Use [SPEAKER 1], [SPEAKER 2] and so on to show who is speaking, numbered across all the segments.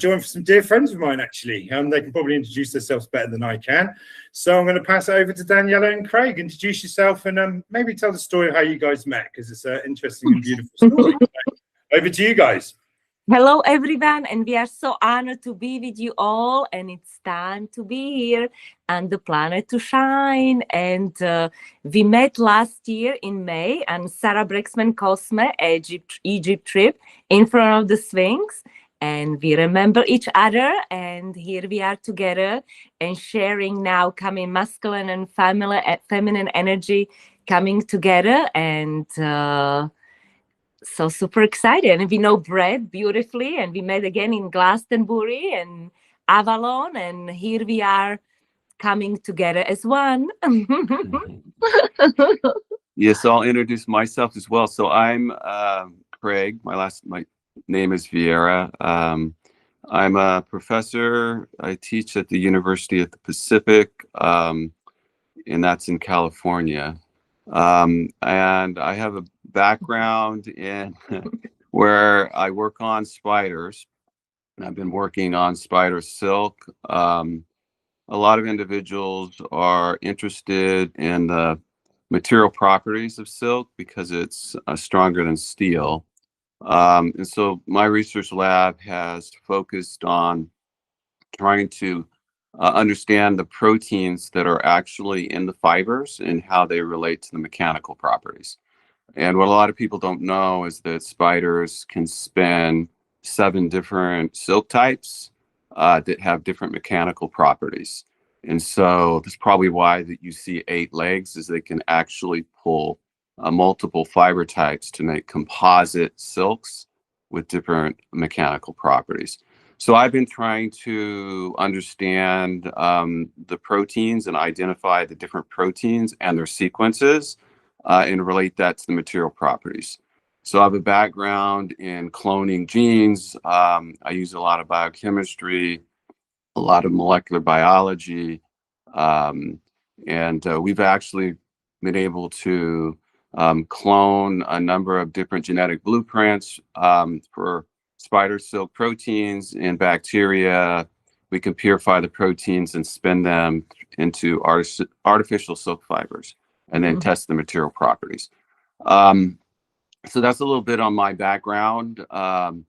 [SPEAKER 1] joined for some dear friends of mine, actually. They can probably introduce themselves better than I can. So I'm going to pass it over to Daniela and Craig. Introduce yourself and maybe tell the story of how you guys met, because it's an interesting and beautiful story. Over to you guys.
[SPEAKER 2] Hello, everyone, and we are so honored to be with you all, and it's time to be here and the planet to shine. And we met last year in May on Sarah Brexman Cosme Egypt trip in front of the Sphinx, and we remember each other, and here we are together and sharing now coming masculine and feminine energy coming together, and so super excited. And we know Brad beautifully, and we met again in Glastonbury and Avalon, and here we are coming together as one.
[SPEAKER 3] Yes, I'll introduce myself as well. So I'm Craig. My name is Vierra. I'm a professor. I teach at the University of the Pacific, and that's in California. And I have a background in where I work on spiders, and I've been working on spider silk. A lot of individuals are interested in the material properties of silk because it's stronger than steel. And so my research lab has focused on trying to understand the proteins that are actually in the fibers and how they relate to the mechanical properties. And what a lot of people don't know is that spiders can spin 7 different silk types that have different mechanical properties. And so that's probably why that you see 8 legs, is they can actually pull multiple fiber types to make composite silks with different mechanical properties. So I've been trying to understand the proteins and identify the different proteins and their sequences and relate that to the material properties. So I have a background in cloning genes. I use a lot of biochemistry, a lot of molecular biology, and we've actually been able to clone a number of different genetic blueprints for spider silk proteins and bacteria. We can purify the proteins and spin them into artificial silk fibers and then test the material properties. So that's a little bit on my background. I've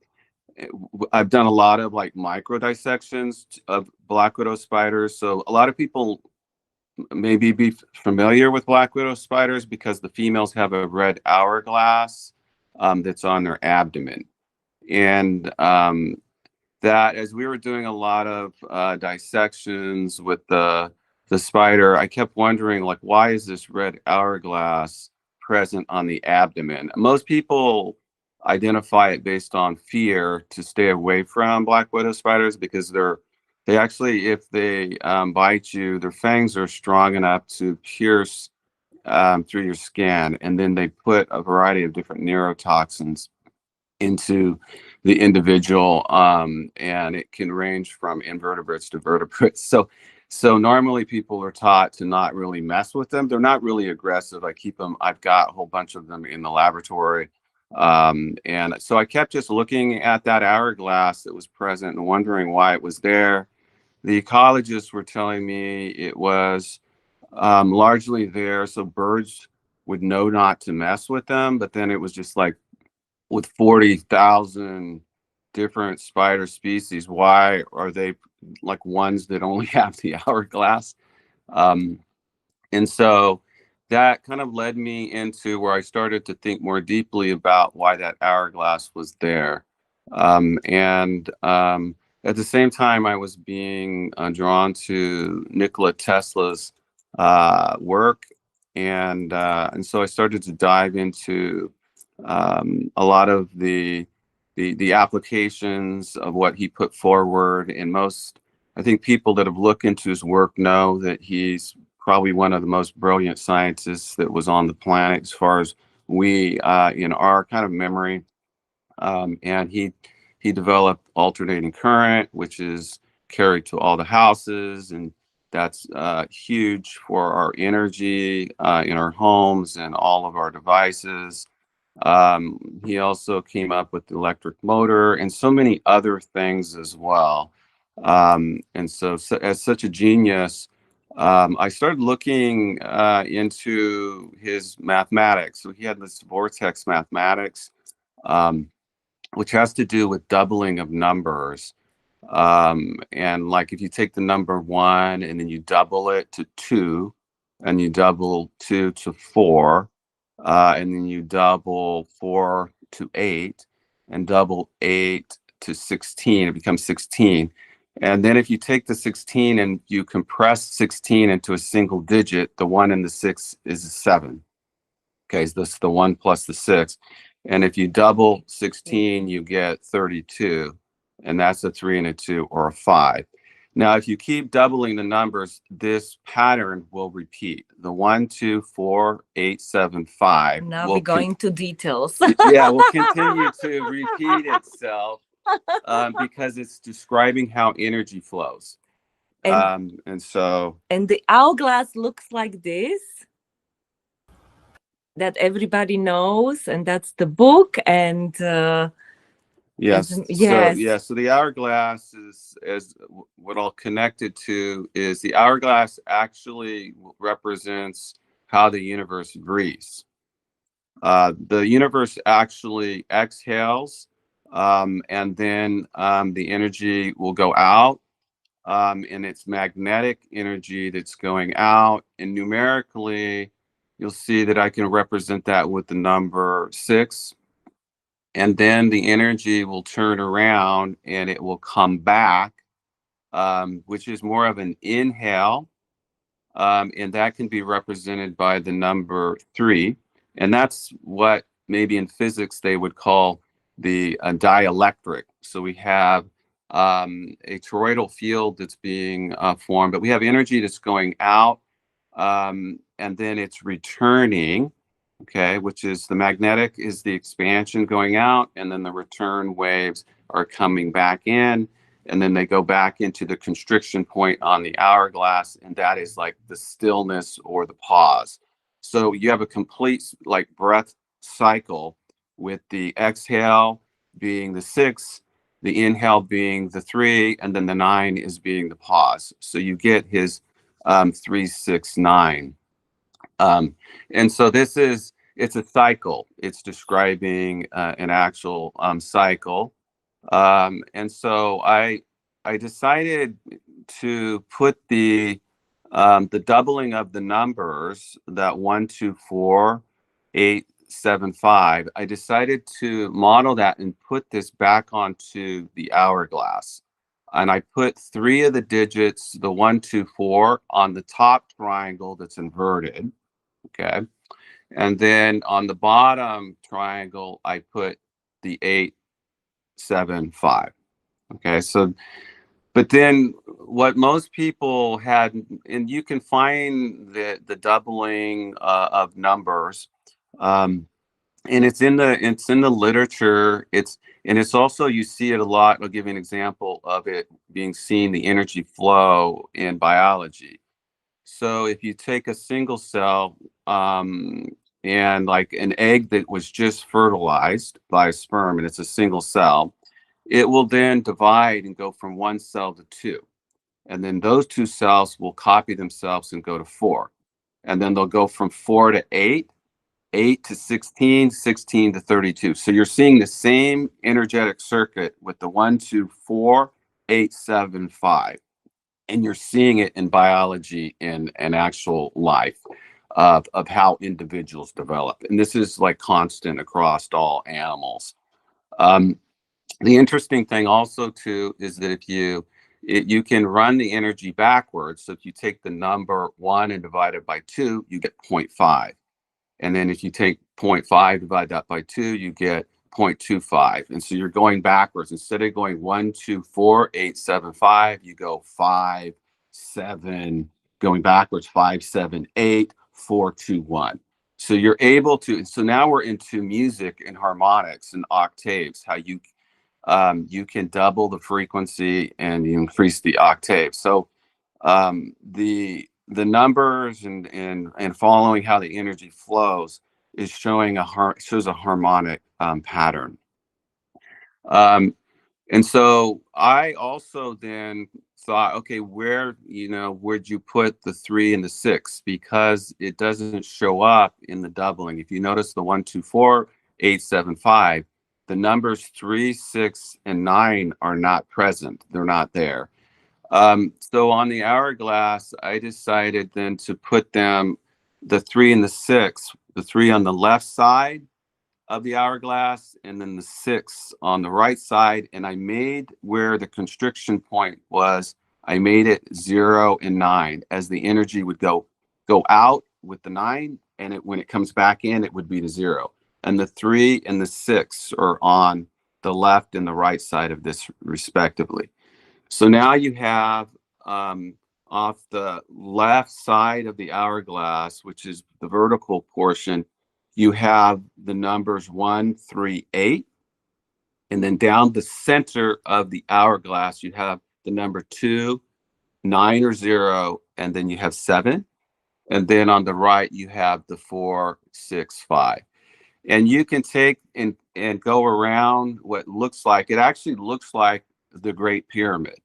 [SPEAKER 3] done a lot of like micro dissections of black widow spiders. So a lot of people maybe be familiar with black widow spiders because the females have a red hourglass that's on their abdomen. And that, as we were doing a lot of dissections with the spider, I kept wondering, like, why is this red hourglass present on the abdomen? Most people identify it based on fear to stay away from black widow spiders because they actually, if they bite you, their fangs are strong enough to pierce through your skin, and then they put a variety of different neurotoxins into the individual, and it can range from invertebrates to vertebrates. So normally people are taught to not really mess with them. They're not really aggressive. I keep them. I've got a whole bunch of them in the laboratory. And so I kept just looking at that hourglass that was present and wondering why it was there. The ecologists were telling me it was largely there so birds would know not to mess with them. But then it was just like, with 40,000 different spider species, why are they like ones that only have the hourglass? And so that kind of led me into where I started to think more deeply about why that hourglass was there. And at the same time, I was being drawn to Nikola Tesla's work. And so I started to dive into a lot of the applications of what he put forward. And I think people that have looked into his work know that he's probably one of the most brilliant scientists that was on the planet as far as we in our kind of memory. And he developed alternating current, which is carried to all the houses, and that's huge for our energy in our homes and all of our devices. He also came up with the electric motor and so many other things as well. And so as such a genius, I started looking into his mathematics. So he had this vortex mathematics, which has to do with doubling of numbers. And like if you take the number 1 and then you double it to 2, and you double 2 to 4, and then you double 4 to 8, and double 8 to 16, it becomes 16. And then if you take the 16 and you compress 16 into a single digit, the 1 and the 6 is a 7. Okay, so that's the 1 plus the 6. And if you double 16, you get 32. And that's a 3 and a 2 or a 5. Now, if you keep doubling the numbers, this pattern will repeat. The 1, 2, 4, 8, 7, 5.
[SPEAKER 2] Now we're going to details.
[SPEAKER 3] Yeah, will continue to repeat itself because it's describing how energy flows. And
[SPEAKER 2] the hourglass looks like this, that everybody knows, and that's the book. And
[SPEAKER 3] yes. So the hourglass is what I'll connect it to is the hourglass actually represents how the universe breathes. The universe actually exhales, and then the energy will go out, and it's magnetic energy that's going out. And numerically, you'll see that I can represent that with the number 6. And then the energy will turn around and it will come back, which is more of an inhale. And that can be represented by the number 3. And that's what maybe in physics they would call the dielectric. So we have a toroidal field that's being formed, but we have energy that's going out, and then it's returning. Okay, which is the magnetic is the expansion going out, and then the return waves are coming back in, and then they go back into the constriction point on the hourglass, and that is like the stillness or the pause. So you have a complete like breath cycle with the exhale being the 6, the inhale being the 3, and then the 9 is being the pause. So you get his 3, 6, 9. And so it's a cycle. It's describing an actual cycle. And so I decided to put the doubling of the numbers, that 1, 2, 4, 8, 7, 5. I decided to model that and put this back onto the hourglass. And I put 3 of the digits, the 1, 2, 4, on the top triangle that's inverted. Okay. And then on the bottom triangle, I put the 8, 7, 5. Okay. So, but then what most people had, and you can find the doubling of numbers, and it's in the literature. It's also, you see it a lot. I'll give you an example of it being seen, the energy flow in biology. So if you take a single cell and like an egg that was just fertilized by a sperm, and it's a single cell, it will then divide and go from 1 cell to 2. And then those 2 cells will copy themselves and go to 4. And then they'll go from 4 to 8, 8 to 16, 16 to 32. So you're seeing the same energetic circuit with the 1, 2, 4, 8, 7, 5. And you're seeing it in biology in an actual life of how individuals develop. And this is like constant across all animals. The interesting thing also too is that if you can run the energy backwards. So if you take the number 1 and divide it by 2, you get 0.5. And then if you take 0.5, divide that by 2, you get 0.25. And so you're going backwards. Instead of going 1, 2, 4, 8, 7, 5, you go 5, 7, going backwards, 5, 7, 8, 4, 2, 1. So you're able to, so now we're into music and harmonics and octaves, how you can double the frequency and you increase the octave. So the numbers and following how the energy flows is showing shows a harmonic pattern. And so I also then thought, okay, where'd you put the 3 and the 6? Because it doesn't show up in the doubling. If you notice the 1, 2, 4, 8, 7, 5, the numbers 3, 6, and 9 are not present. They're not there. So on the hourglass, I decided then to put them, the 3 and the 6, the 3 on the left side of the hourglass, and then the 6 on the right side. And I made where the constriction point was, I made it 0 and 9, as the energy would go out with the 9, and when it comes back in, it would be the 0. And the 3 and the 6 are on the left and the right side of this respectively. So now you have off the left side of the hourglass, which is the vertical portion, you have the numbers 1, 3, 8. And then down the center of the hourglass, you have the number 2, 9 or 0, and then you have 7. And then on the right, you have the 4, 6, 5. And you can take and go around what looks like, it actually looks like the Great Pyramid.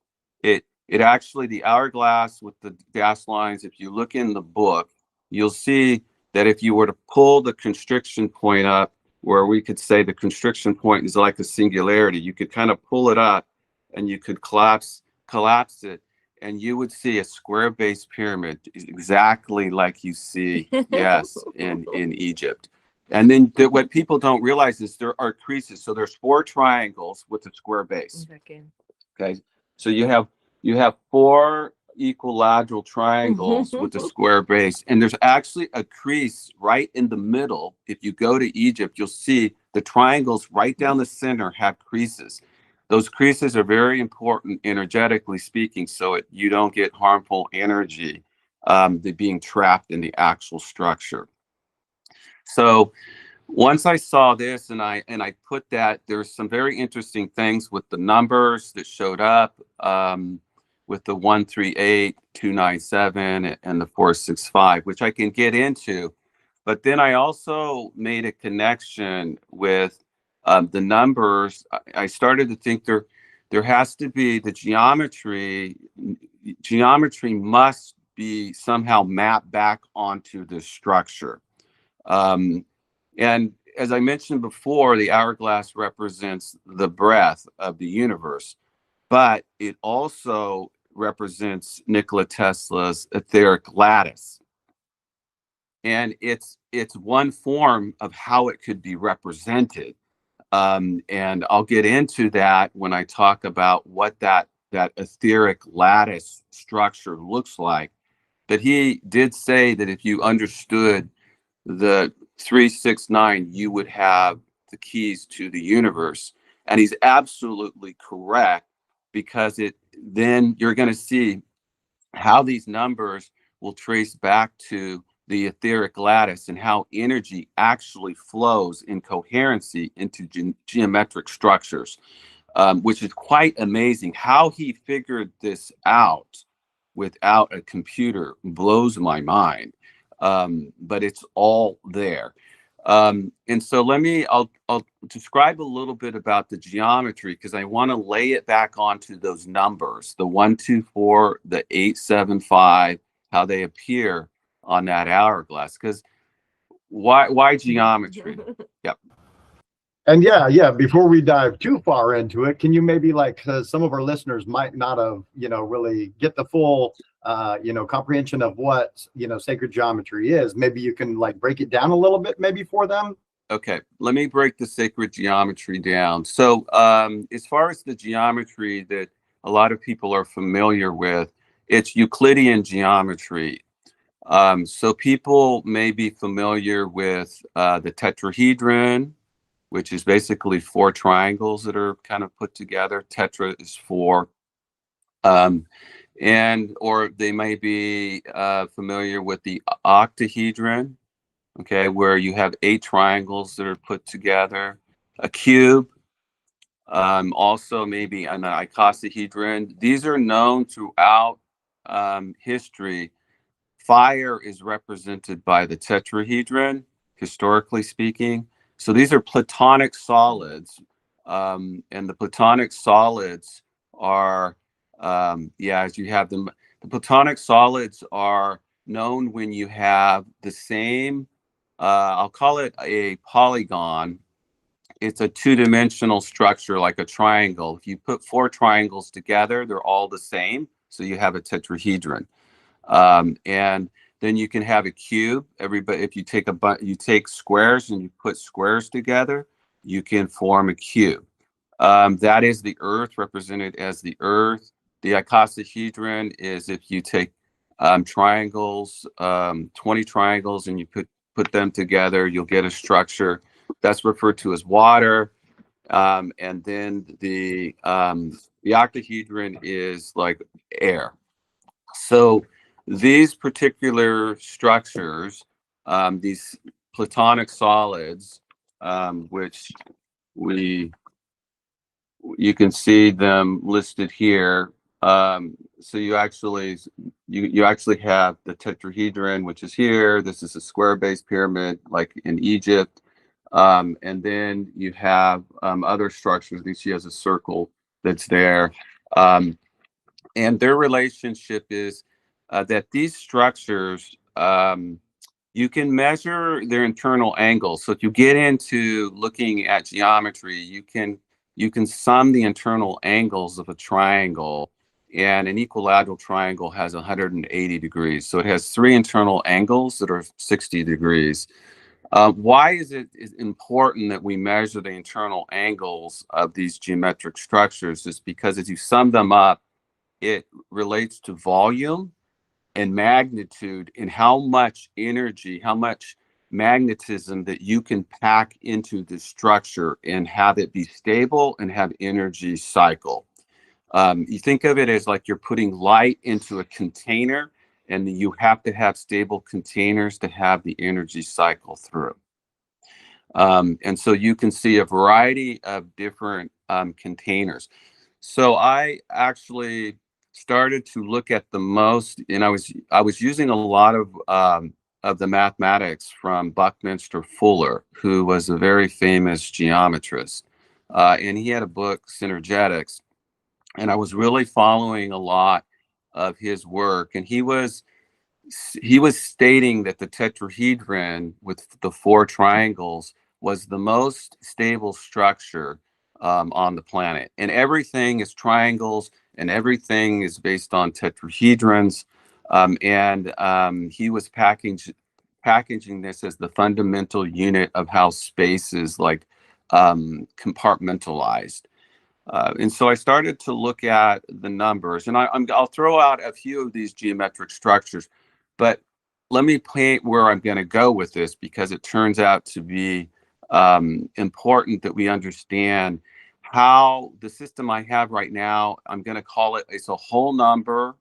[SPEAKER 3] It actually, the hourglass with the gas lines, if you look in the book, you'll see that if you were to pull the constriction point up, where we could say the constriction point is like a singularity, you could kind of pull it up and you could collapse it, and you would see a square base pyramid exactly like you see, yes, in Egypt. And then what people don't realize is there are creases. So there's 4 triangles with a square base. Okay. So you have 4 equilateral triangles with a square base, and there's actually a crease right in the middle. If you go to Egypt, you'll see the triangles right down the center have creases. Those creases are very important energetically speaking, so you don't get harmful energy being trapped in the actual structure. So once I saw this and I put that, there's some very interesting things with the numbers that showed up with the 138, 297, and the 465, which I can get into. But then I also made a connection with the numbers. I started to think there has to be the geometry must be somehow mapped back onto the structure. And as I mentioned before, the hourglass represents the breath of the universe, but it also represents Nikola Tesla's etheric lattice. And it's one form of how it could be represented. And I'll get into that when I talk about what that etheric lattice structure looks like. But he did say that if you understood the 369, you would have the keys to the universe. And he's absolutely correct, because then you're going to see how these numbers will trace back to the etheric lattice and how energy actually flows in coherency into geometric structures, which is quite amazing. How he figured this out without a computer blows my mind. But it's all there. And so I'll describe a little bit about the geometry, because I want to lay it back onto those numbers, the 1, 2, 4, the 8, 7, 5, how they appear on that hourglass. Because why geometry? Yep.
[SPEAKER 4] And yeah, before we dive too far into it, can you maybe, like, some of our listeners might not have, really get the full, comprehension of what, sacred geometry is. Maybe you can, like, break it down a little bit maybe for them.
[SPEAKER 3] Okay, let me break the sacred geometry down. So as far as the geometry that a lot of people are familiar with, it's Euclidean geometry. So people may be familiar with the tetrahedron, which is basically 4 triangles that are kind of put together. Tetra is 4. Or they may be familiar with the octahedron, okay, where you have 8 triangles that are put together. A cube, also maybe an icosahedron. These are known throughout history. Fire is represented by the tetrahedron. historically speaking. So these are platonic solids, and the platonic solids are, as you have them. The platonic solids are known when you have the same, I'll call it a polygon. It's a two-dimensional structure like a triangle. If you put 4 triangles together, they're all the same. So you have a tetrahedron. And then you can have a cube. Everybody, if you take squares and you put squares together, you can form a cube. That is the Earth, represented as the Earth. The icosahedron is if you take triangles, 20 triangles, and you put them together, you'll get a structure that's referred to as water. And then the octahedron is like air. So these particular structures, these platonic solids, which you can see them listed here. So you actually have the tetrahedron, which is here. This is a square-based pyramid, like in Egypt. And then you have other structures. You see as a circle that's there. And their relationship is that these structures, you can measure their internal angles. So if you get into looking at geometry, you can sum the internal angles of a triangle, and an equilateral triangle has 180 degrees. So it has 3 internal angles that are 60 degrees. Why is it important that we measure the internal angles of these geometric structures? Is because as you sum them up, it relates to volume and magnitude and how much energy, how much magnetism that you can pack into the structure and have it be stable and have energy cycle. You think of it as like you're putting light into a container, and you have to have stable containers to have the energy cycle through. And so you can see a variety of different containers. So I actually started to look at the most, and I was using a lot of the mathematics from Buckminster Fuller, who was a very famous geometrist, and he had a book, Synergetics, and I was really following a lot of his work, and he was stating that the tetrahedron with the 4 triangles was the most stable structure on the planet, and everything is triangles and everything is based on tetrahedrons, and he was packaging this as the fundamental unit of how space is like compartmentalized. And so I started to look at the numbers, and I'll throw out a few of these geometric structures, but let me paint where I'm going to go with this, because it turns out to be important that we understand how the system I have right now, I'm going to call it's a whole number,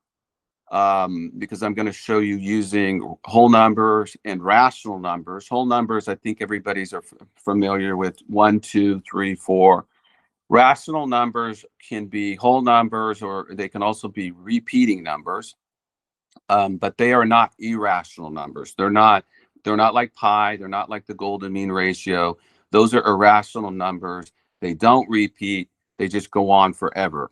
[SPEAKER 3] because I'm going to show you using whole numbers and rational numbers. Whole numbers, I think everybody's familiar with 1, 2, 3, 4. Rational numbers can be whole numbers, or they can also be repeating numbers, but they are not irrational numbers. They're not like pi. They're not like the golden mean ratio. Those are irrational numbers. They don't repeat. They just go on forever.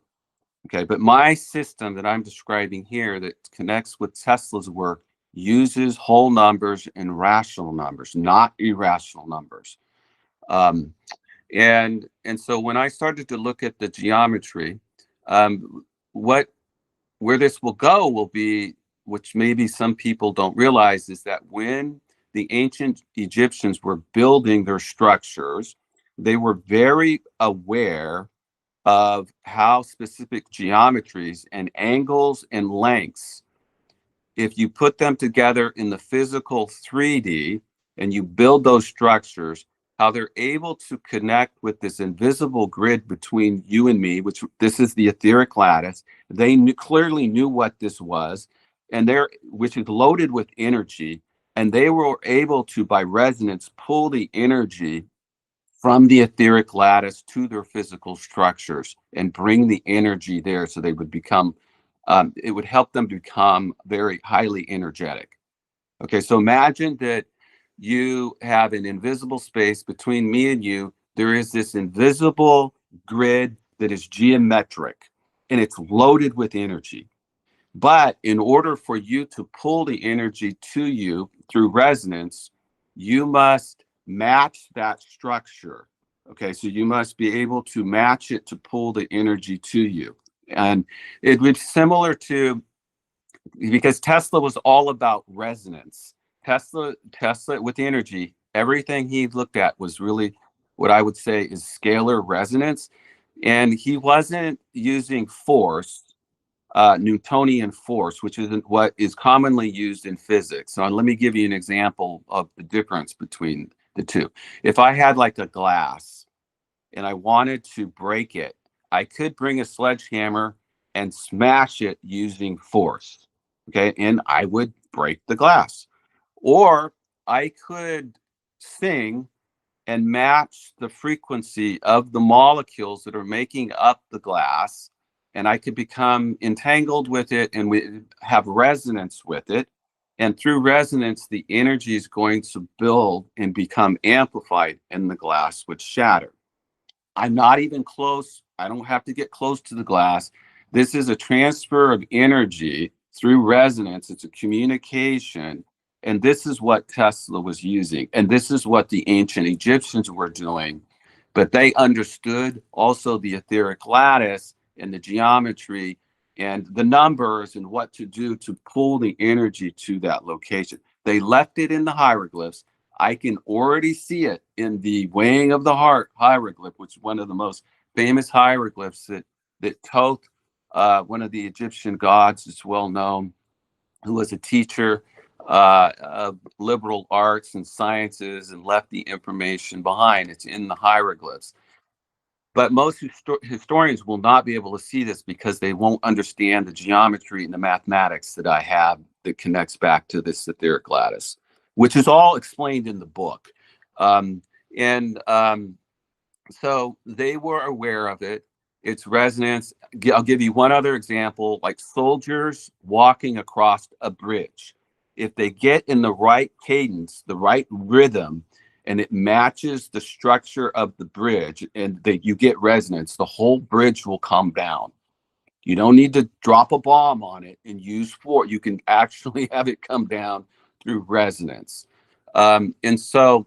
[SPEAKER 3] Okay, but my system that I'm describing here that connects with Tesla's work uses whole numbers and rational numbers, not irrational numbers. And so when I started to look at the geometry, where this will go will be, which maybe some people don't realize, is that when the ancient Egyptians were building their structures, they were very aware of how specific geometries and angles and lengths, if you put them together in the physical 3D and you build those structures, how they're able to connect with this invisible grid between you and me, which this is the etheric lattice. They clearly knew what this was, and which is loaded with energy, and they were able to, by resonance, pull the energy from the etheric lattice to their physical structures and bring the energy there, so they would become, it would help them become very highly energetic. Okay, so imagine that you have an invisible space between me and you. There is this invisible grid that is geometric, and it's loaded with energy. But in order for you to pull the energy to you through resonance, you must match that structure. Okay, so you must be able to match it to pull the energy to you. And it would be similar to, because Tesla was all about resonance. Tesla with energy, everything he looked at was really what I would say is scalar resonance. And he wasn't using force, Newtonian force, which isn't what is commonly used in physics. So let me give you an example of the difference between the two. If I had like a glass and I wanted to break it, I could bring a sledgehammer and smash it using force, okay? And I would break the glass. Or I could sing and match the frequency of the molecules that are making up the glass, and I could become entangled with it and we have resonance with it. And through resonance, the energy is going to build and become amplified, and the glass would shatter. I'm not even close. I don't have to get close to the glass. This is a transfer of energy through resonance. It's a communication. And this is what Tesla was using. And this is what the ancient Egyptians were doing. But they understood also the etheric lattice and the geometry and the numbers and what to do to pull the energy to that location. They left it in the hieroglyphs. I can already see it in the weighing of the heart hieroglyph, which is one of the most famous hieroglyphs that Thoth, one of the Egyptian gods, is well known, who was a teacher of liberal arts and sciences and left the information behind. It's in the hieroglyphs. But most historians will not be able to see this because they won't understand the geometry and the mathematics that I have that connects back to this etheric lattice, which is all explained in the book. So they were aware of it. Its resonance. I'll give you one other example, like soldiers walking across a bridge. If they get in the right cadence, the right rhythm, and it matches the structure of the bridge, and you get resonance, the whole bridge will come down. You don't need to drop a bomb on it and use force. You can actually have it come down through resonance. And so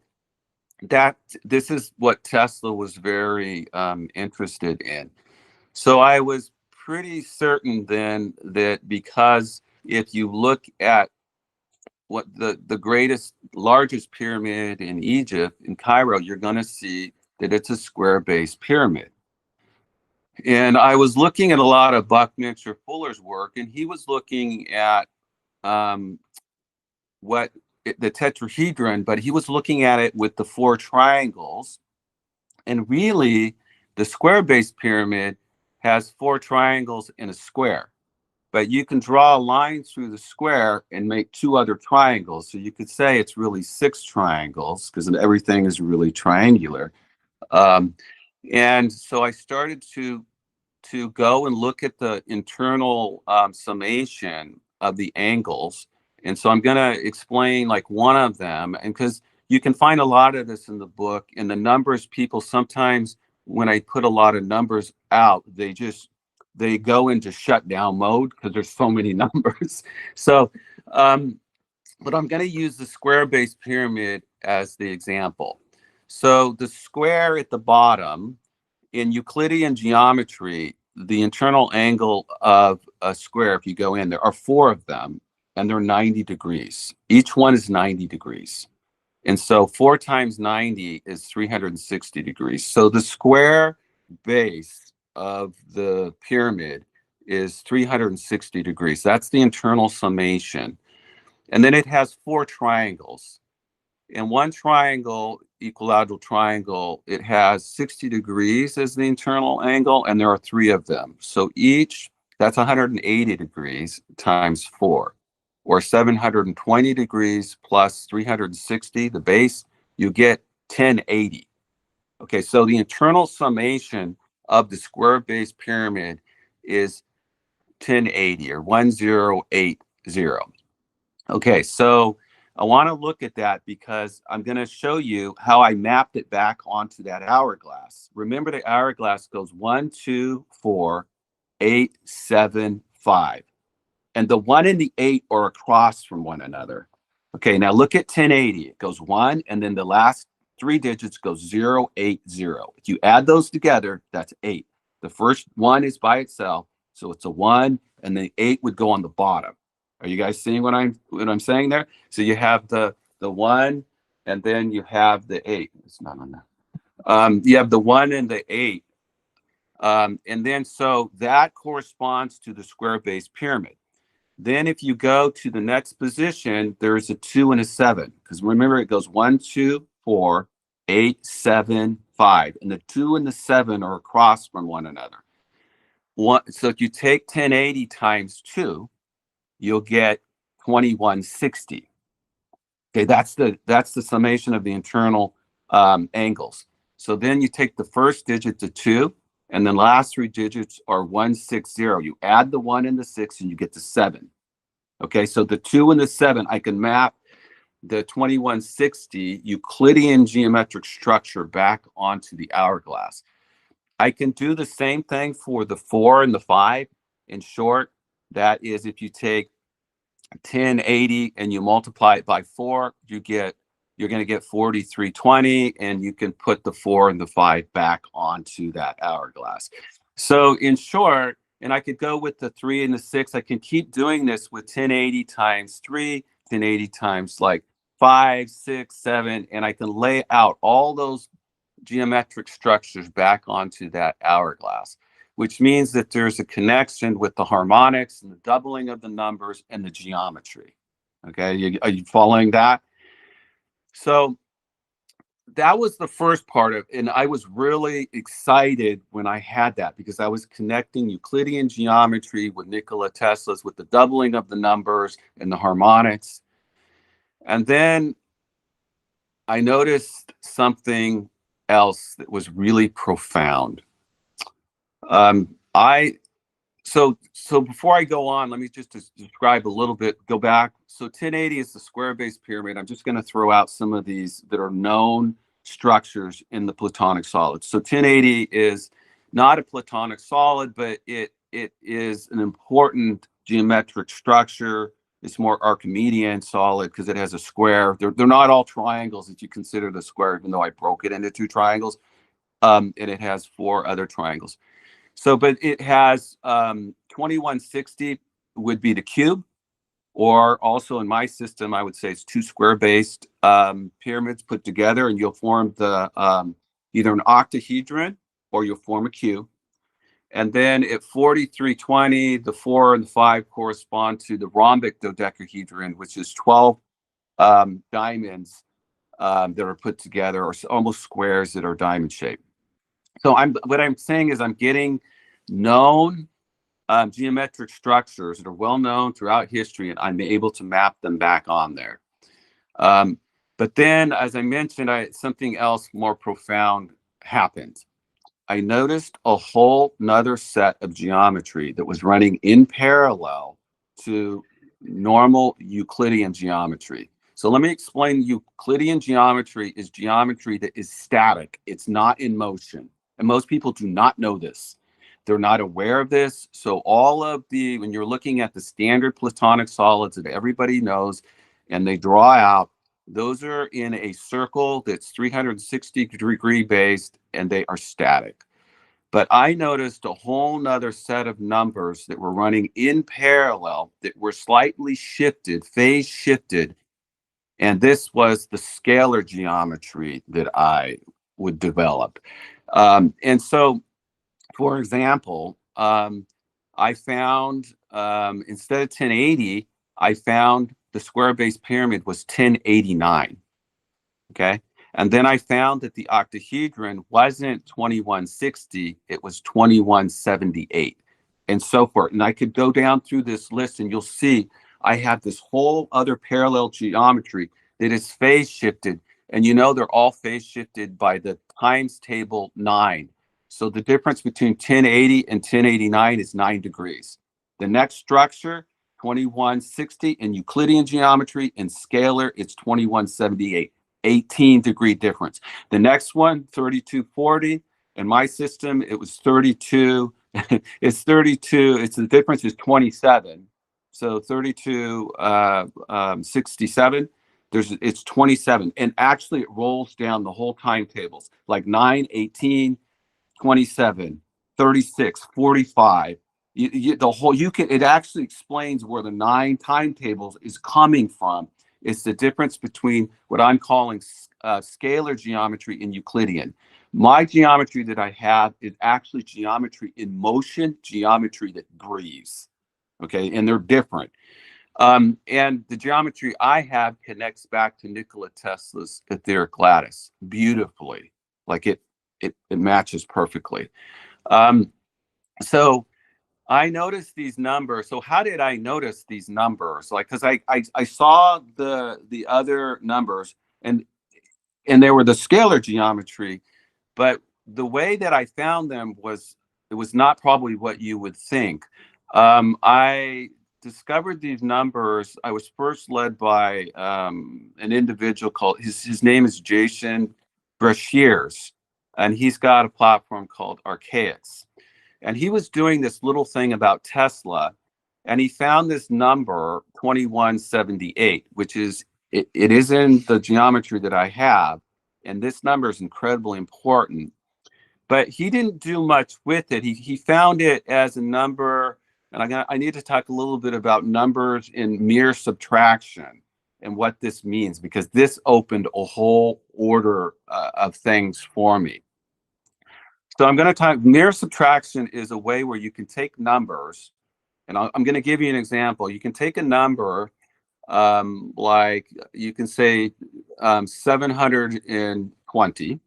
[SPEAKER 3] this is what Tesla was very interested in. So I was pretty certain then that, because if you look at what the largest pyramid in Egypt, in Cairo, you're going to see that it's a square-based pyramid. And I was looking at a lot of Buckminster Fuller's work, and he was looking at the tetrahedron, but he was looking at it with the 4 triangles. And really, the square-based pyramid has 4 triangles in a square. But you can draw a line through the square and make 2 other triangles. So you could say it's really 6 triangles, because everything is really triangular. And so I started to go and look at the internal summation of the angles. And so I'm going to explain like one of them, and because you can find a lot of this in the book, and the numbers, people sometimes, when I put a lot of numbers out, they go into shutdown mode because there's so many numbers. So, but I'm going to use the square-based pyramid as the example. So the square at the bottom, in Euclidean geometry, the internal angle of a square, if you go in, there are 4 of them, and they're 90 degrees. Each one is 90 degrees. And so 4 times 90 is 360 degrees. So the square base of the pyramid is 360 degrees. That's the internal summation. And then it has 4 triangles. In one triangle, equilateral triangle, it has 60 degrees as the internal angle, and there are 3 of them. So that's 180 degrees times 4, or 720 degrees plus 360, the base, you get 1080. Okay, so the internal summation of the square-based pyramid is 1080, or 1080. Okay, so I want to look at that because I'm going to show you how I mapped it back onto that hourglass. Remember, the hourglass goes 1, 2, 4, 8, 7, 5. And the 1 and the 8 are across from one another. Okay, now look at 1080. It goes 1, and then the last 3 digits goes 0, 8, 0. If you add those together, that's 8. The first 1 is by itself, so it's a 1, and the 8 would go on the bottom. Are you guys seeing what I'm saying there? So you have the 1, and then you have the 8. It's not on there. You have the 1 and the 8. And then so that corresponds to the square base pyramid. Then if you go to the next position, there's a 2 and a 7. Because remember, it goes 1, 2, 4, 8, 7, 5. And the 2 and the 7 are across from one another. So if you take 1080 times 2, you'll get 2160. Okay, that's the summation of the internal angles. So then you take the first digit to 2, and then last 3 digits are 160. You add the 1 and the 6, and you get the 7. Okay, so the 2 and the 7, I can map the 2160 Euclidean geometric structure back onto the hourglass. I can do the same thing for the 4 and the 5. In short, that is, if you take 1080 and you multiply it by 4, you're going to get 4320, and you can put the 4 and the 5 back onto that hourglass. So in short, and I could go with the 3 and the 6. I can keep doing this with 1080 times 3, 1080 times like 5, 6, 7, and I can lay out all those geometric structures back onto that hourglass, which means that there's a connection with the harmonics and the doubling of the numbers and the geometry. Okay, are you following that? So that was the first part of it, and I was really excited when I had that because I was connecting Euclidean geometry with Nikola Tesla's, with the doubling of the numbers and the harmonics. And then I noticed something else that was really profound. So before I go on, let me just describe a little bit, go back. So 1080 is the square base pyramid. I'm just going to throw out some of these that are known structures in the Platonic solids. So 1080 is not a Platonic solid, but it is an important geometric structure. It's more Archimedean solid because it has a square. They're not all triangles if you consider the square, even though I broke it into 2 triangles. And it has 4 other triangles. So, but it has 2160 would be the cube, or also in my system, I would say it's 2 square-based pyramids put together, and you'll form the either an octahedron or you'll form a cube. And then at 4320, the 4 and the 5 correspond to the rhombic dodecahedron, which is 12 diamonds that are put together, or almost squares that are diamond shaped. So what I'm saying is I'm getting known geometric structures that are well known throughout history, and I'm able to map them back on there. But then, as I mentioned, something else more profound happened. I noticed a whole nother set of geometry that was running in parallel to normal Euclidean geometry. So let me explain. Euclidean geometry is geometry that is static. It's not in motion. And most people do not know this. They're not aware of this. So when you're looking at the standard Platonic solids that everybody knows and they draw out, those are in a circle that's 360-degree based, and they are static. But I noticed a whole nother set of numbers that were running in parallel that were slightly shifted, phase shifted. And this was the scalar geometry that I would develop. And so, for example, I found, instead of 1080, I found the square base pyramid was 1089. Okay. And then I found that the octahedron wasn't 2160, it was 2178, and so forth. And I could go down through this list and you'll see I have this whole other parallel geometry that is phase shifted. And they're all phase shifted by the times table 9. So the difference between 1080 and 1089 is 9 degrees. The next structure 2160 in Euclidean geometry. In scalar, it's 2178, 18-degree difference. The next one, 3240. In my system, it was 32. It's 32. It's the difference is 27. So 3267. It's 27, and actually it rolls down the whole timetables, like 9, 18, 27, 36, 45. It actually explains where the 9 timetables is coming from. It's the difference between what I'm calling scalar geometry and Euclidean. My geometry that I have is actually geometry in motion, geometry that breathes. Okay, and they're different. And the geometry I have connects back to Nikola Tesla's etheric lattice beautifully. Like it matches perfectly. So I noticed these numbers. So how did I notice these numbers? Like, because I saw the other numbers, and they were the scalar geometry, but the way that I found them was, it was not probably what you would think. I discovered these numbers. I was first led by an individual called, his name is Jason Brashears, and he's got a platform called Archaics. And he was doing this little thing about Tesla, and he found this number 2178, which is, it is in the geometry that I have. And this number is incredibly important, but he didn't do much with it. He found it as a number, and I need to talk a little bit about numbers in mere subtraction and what this means, because this opened a whole order of things for me. So I'm going to talk, mere subtraction is a way where you can take numbers, and I'm going to give you an example. You can take a number, like you can say 720,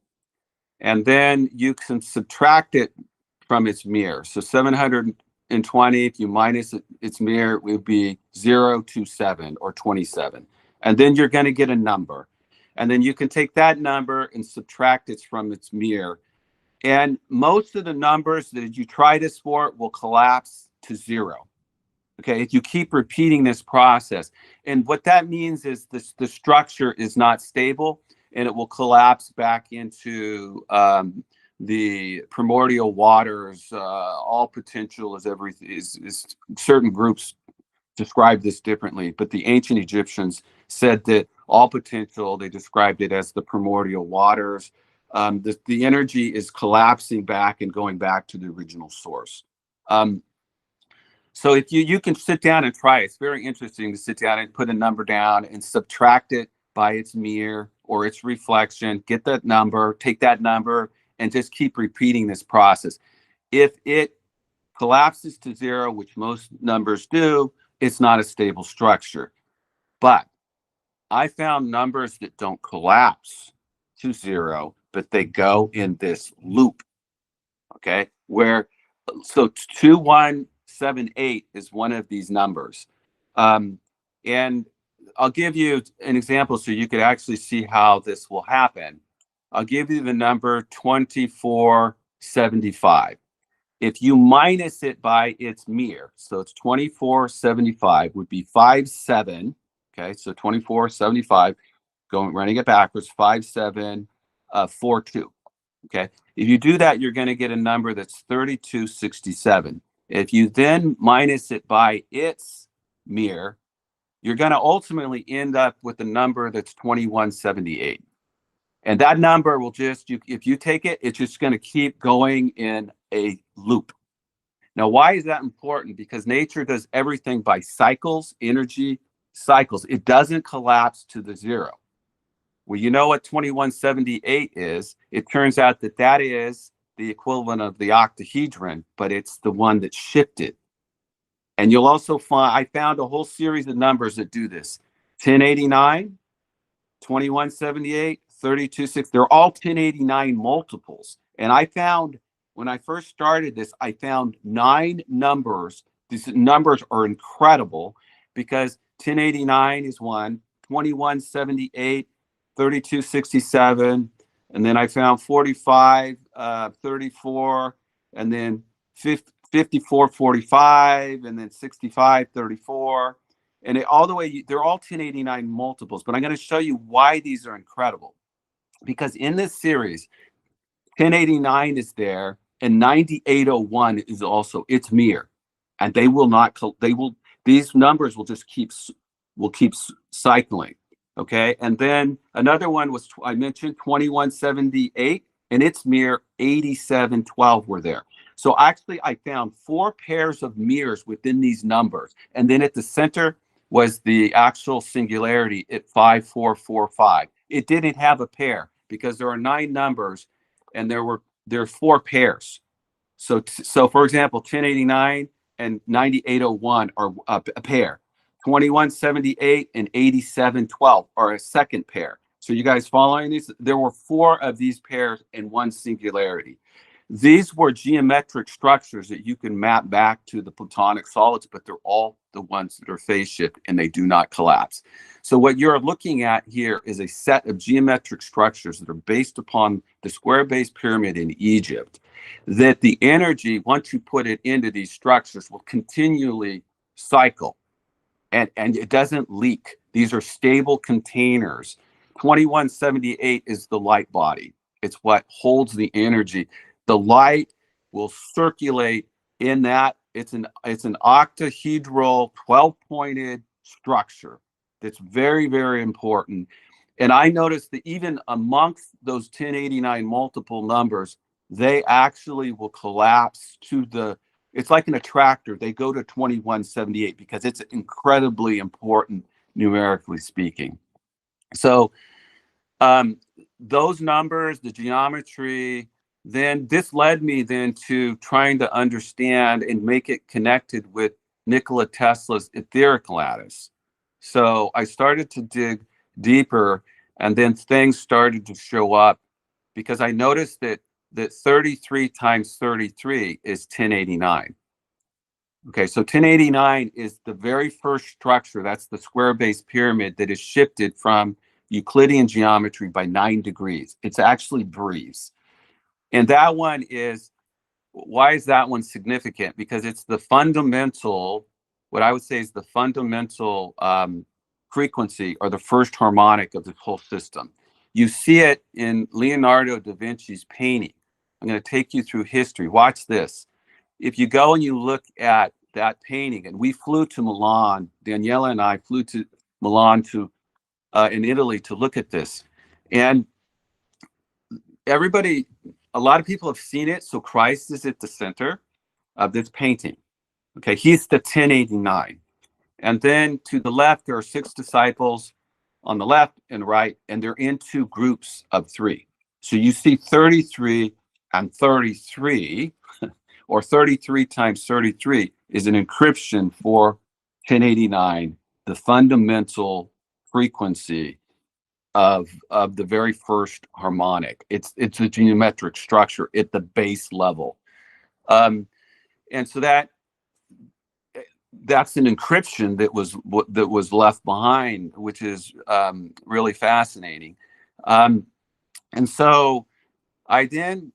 [SPEAKER 3] and then you can subtract it from its mirror. So 720, if you minus its mirror, it would be 027 or 27. And then you're going to get a number. And then you can take that number and subtract it from its mirror. And most of the numbers that you try this for will collapse to 0. Okay, if you keep repeating this process. And what that means is the structure is not stable, and it will collapse back into the primordial waters. All potential is everything. Is certain groups describe this differently, but the ancient Egyptians said that all potential, they described it as the primordial waters. The energy is collapsing back and going back to the original source. So if you can sit down and try it. It's very interesting to sit down and put a number down and subtract it by its mirror or its reflection, get that number, take that number, and just keep repeating this process. If it collapses to 0, which most numbers do, it's not a stable structure. But I found numbers that don't collapse to 0, but they go in this loop, okay? So 2178 is one of these numbers. And I'll give you an example so you could actually see how this will happen. I'll give you the number 2475. If you minus it by its mirror, so it's 2475 would be 57. Okay, so 2475, running it backwards, 5742. Okay, if you do that, you're going to get a number that's 3267. If you then minus it by its mirror, you're going to ultimately end up with a number that's 2178. And that number will just, if you take it, it's just going to keep going in a loop. Now, why is that important? Because nature does everything by cycles, energy cycles. It doesn't collapse to the 0. Well, you know what 2178 is? It turns out that that is the equivalent of the octahedron, but it's the one that shifted. And you'll also find, I found a whole series of numbers that do this. 1089, 2178, 326, they're all 1089 multiples. And I found, when I first started this, I found 9 numbers. These numbers are incredible because 1089 is one, 2178, 3267, and then I found 45, 34, and then 5445, and then 6534, and all the way, they're all 1089 multiples. But I'm going to show you why these are incredible, because in this series, 1089 is there, and 9801 is also, it's mirror, and they will not, these numbers will just keep cycling. Okay, and then another one was, I mentioned 2178, and its mirror 8712 were there. So actually, I found 4 pairs of mirrors within these numbers, and then at the center was the actual singularity at 5445. It didn't have a pair because there are 9 numbers, and there are 4 pairs. So for example, 1089 and 9801 are a pair. 2178 and 8712 are a second pair. So you guys following these? There were 4 of these pairs in one singularity. These were geometric structures that you can map back to the Platonic solids, but they're all the ones that are phase shift and they do not collapse. So what you're looking at here is a set of geometric structures that are based upon the square-based pyramid in Egypt, that the energy, once you put it into these structures, will continually cycle. And it doesn't leak. These are stable containers. 2178 is the light body. It's what holds the energy. The light will circulate in that. It's an octahedral, 12-pointed structure that's very, very important. And I noticed that even amongst those 1089 multiple numbers, they actually will collapse to it's like an attractor. They go to 2178 because it's incredibly important, numerically speaking. So those numbers, the geometry, then this led me then to trying to understand and make it connected with Nikola Tesla's etheric lattice. So I started to dig deeper, and then things started to show up because I noticed that 33 times 33 is 1089. Okay, so 1089 is the very first structure. That's the square-based pyramid that is shifted from Euclidean geometry by 9 degrees. It's actually breeze. And that one is, why is that one significant? Because it's the fundamental, what I would say is the fundamental frequency or the first harmonic of the whole system. You see it in Leonardo da Vinci's painting. I'm going to take you through history. Watch this. If you go and you look at that painting, and we flew to Milan, Daniela and I flew to Milan in Italy to look at this. And a lot of people have seen it. So Christ is at the center of this painting. Okay, he's the 1089. And then to the left, there are 6 disciples on the left and right, and they're in 2 groups of 3. So you see 33 and 33, or 33 times 33 is an encryption for 1089, the fundamental frequency of the very first harmonic. It's a geometric structure at the base level. And so that's an encryption that was left behind, which is really fascinating. And so I then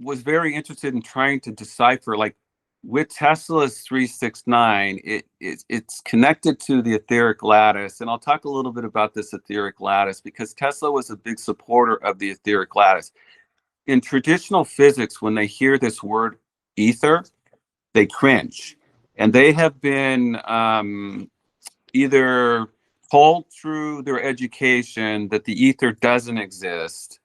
[SPEAKER 3] was very interested in trying to decipher, like with Tesla's 369, it's connected to the etheric lattice. And I'll talk a little bit about this etheric lattice because Tesla was a big supporter of the etheric lattice. In traditional physics, when they hear this word ether, they cringe. And they have been either told through their education that the ether doesn't exist.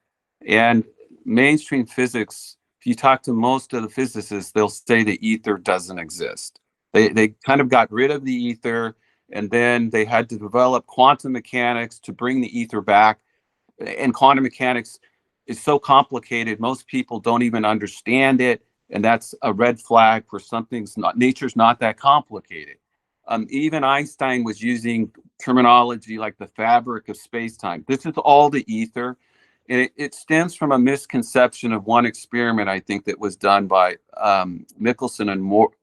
[SPEAKER 3] And mainstream physics, if you talk to most of the physicists, they'll say the ether doesn't exist. They kind of got rid of the ether, and then they had to develop quantum mechanics to bring the ether back. And quantum mechanics is so complicated, most people don't even understand it. And that's a red flag for nature's not that complicated. Even Einstein was using terminology like the fabric of space-time. This is all the ether. And it stems from a misconception of one experiment, I think, that was done by Michelson and Morley.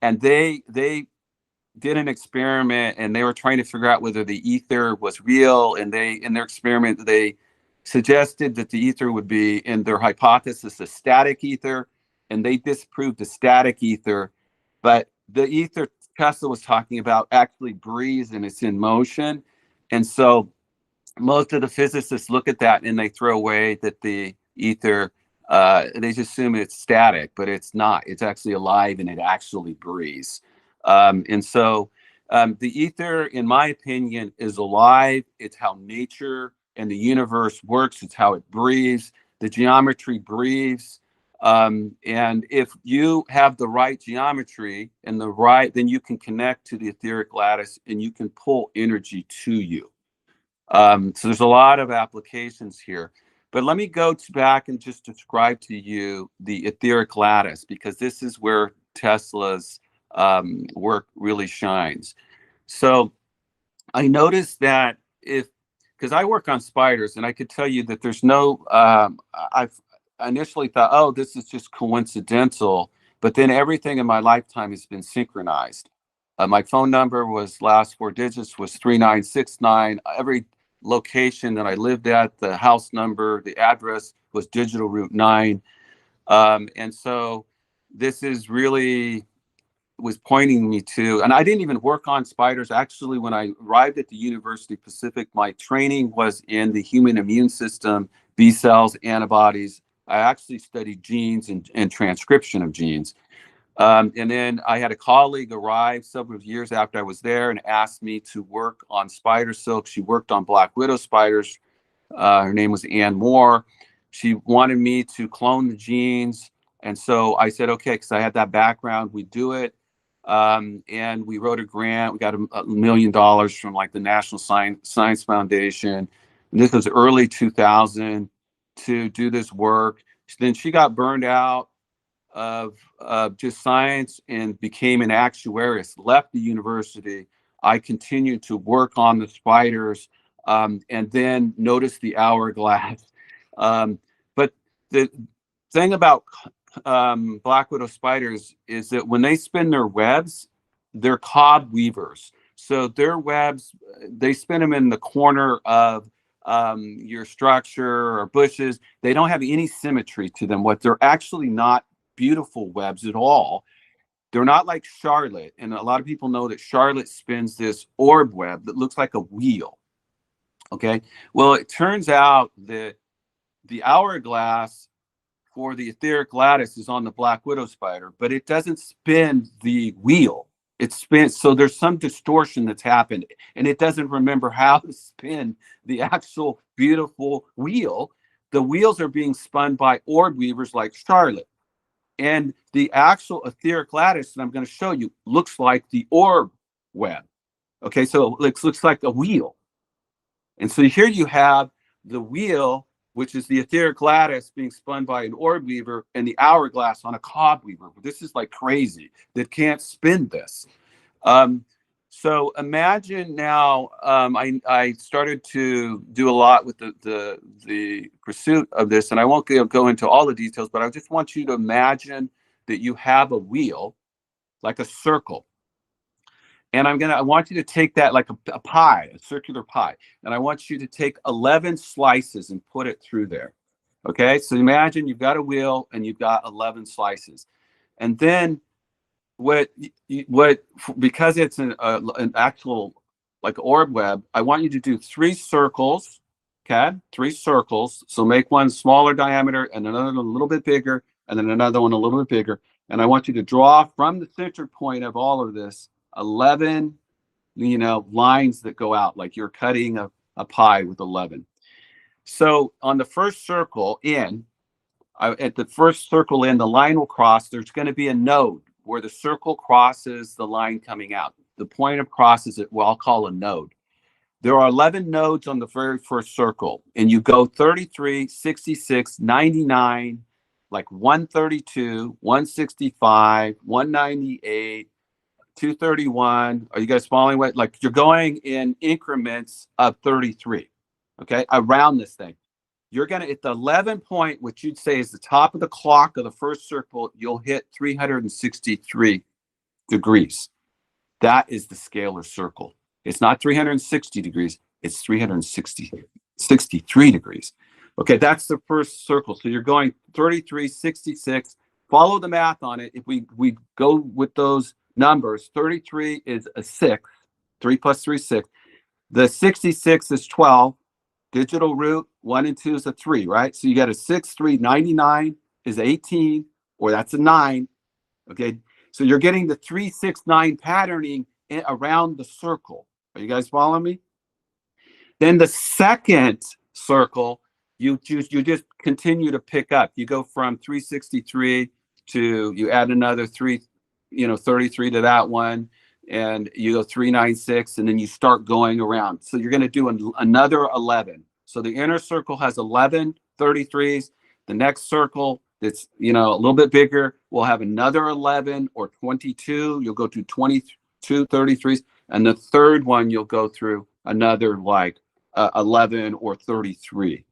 [SPEAKER 3] And they did an experiment, and they were trying to figure out whether the ether was real. And in their experiment, they suggested that the ether would be, in their hypothesis, a static ether, and they disproved the static ether, but the ether Tesla was talking about actually breathes and it's in motion. And so most of the physicists look at that and they throw away that the ether, they just assume it's static, but it's not. It's actually alive and it actually breathes. And so the ether, in my opinion, is alive. It's how nature and the universe works. It's how it breathes. The geometry breathes. And if you have the right geometry and then you can connect to the etheric lattice and you can pull energy to you. So there's a lot of applications here, but let me go back and just describe to you the etheric lattice, because this is where Tesla's work really shines. So I noticed that because I work on spiders, and I could tell you that there's no, I initially thought, oh, this is just coincidental, but then everything in my lifetime has been synchronized. My phone number last 4 digits was 3969. Every location that I lived at, the house number, the address was digital route 9. And so this is really was pointing me to, and I didn't even work on spiders. Actually, when I arrived at the University of Pacific, my training was in the human immune system, B cells, antibodies. I actually studied genes and transcription of genes. And then I had a colleague arrive several years after I was there and asked me to work on spider silk. She worked on black widow spiders. Her name was Ann Moore. She wanted me to clone the genes. And so I said, okay, because I had that background, we do it. And we wrote a grant. We got $1 million from like the National Science Foundation. And this was early 2000 to do this work. Then she got burned out of just science and became an actuarist, left the university. I continued to work on the spiders and then noticed the hourglass. But the thing about black widow spiders is that when they spin their webs, they're cob weavers. So their webs, they spin them in the corner of your structure or bushes. They don't have any symmetry to them. What they're actually not beautiful webs at all. They're not like Charlotte. And a lot of people know that Charlotte spins this orb web that looks like a wheel. Okay. Well, it turns out that the hourglass for the etheric lattice is on the black widow spider, but it doesn't spin the wheel. It spins. So there's some distortion that's happened, and it doesn't remember how to spin the actual beautiful wheel. The wheels are being spun by orb weavers like Charlotte. And the actual etheric lattice that I'm going to show you looks like the orb web. Okay, so it looks like a wheel. And so here you have the wheel, which is the etheric lattice being spun by an orb weaver, and the hourglass on a cob weaver. This is like crazy. That can't spin this. So imagine now, I started to do a lot with the pursuit of this, and I won't go into all the details, but I just want you to imagine that you have a wheel, like a circle. And I want you to take that like a pie, a circular pie. And I want you to take 11 slices and put it through there. Okay, so imagine you've got a wheel and you've got 11 slices. And then because it's an actual like orb web, I want you to do 3 circles. Okay, 3 circles. So make one smaller diameter and another one a little bit bigger, and then another one a little bit bigger. And I want you to draw from the center point of all of this 11, lines that go out, like you're cutting a pie with 11. So on the first circle at the first circle in, the line will cross. There's going to be a node where the circle crosses the line coming out. The point of cross is what I'll call a node. There are 11 nodes on the very first circle, and you go 33, 66, 99, like 132, 165, 198, 231. Are you guys following what? Like you're going in increments of 33, okay, around this thing. You're going to, at the 11 point, which you'd say is the top of the clock of the first circle, you'll hit 363 degrees. That is the scalar circle. It's not 360 degrees. It's 363 degrees. Okay, that's the first circle. So you're going 33, 66, follow the math on it. If we go with those numbers, 33 is a 6. 3 plus 3 is 6. The 66 is 12. Digital root 1 and 2 is a 3, right? So you got a 6, 3, 99 is 18, or that's a 9. Okay, so you're getting the 3, 6, 9 patterning around the circle. Are you guys following me? Then the second circle, you just continue to pick up. You go from 363 to, you add another 3, 33 to that one, and you go 396, and then you start going around. So you're going to do another 11. So the inner circle has 11 33s. The next circle that's a little bit bigger will have another 11 or 22. You'll go to 22 33s, and the third one you'll go through another 11 or 33.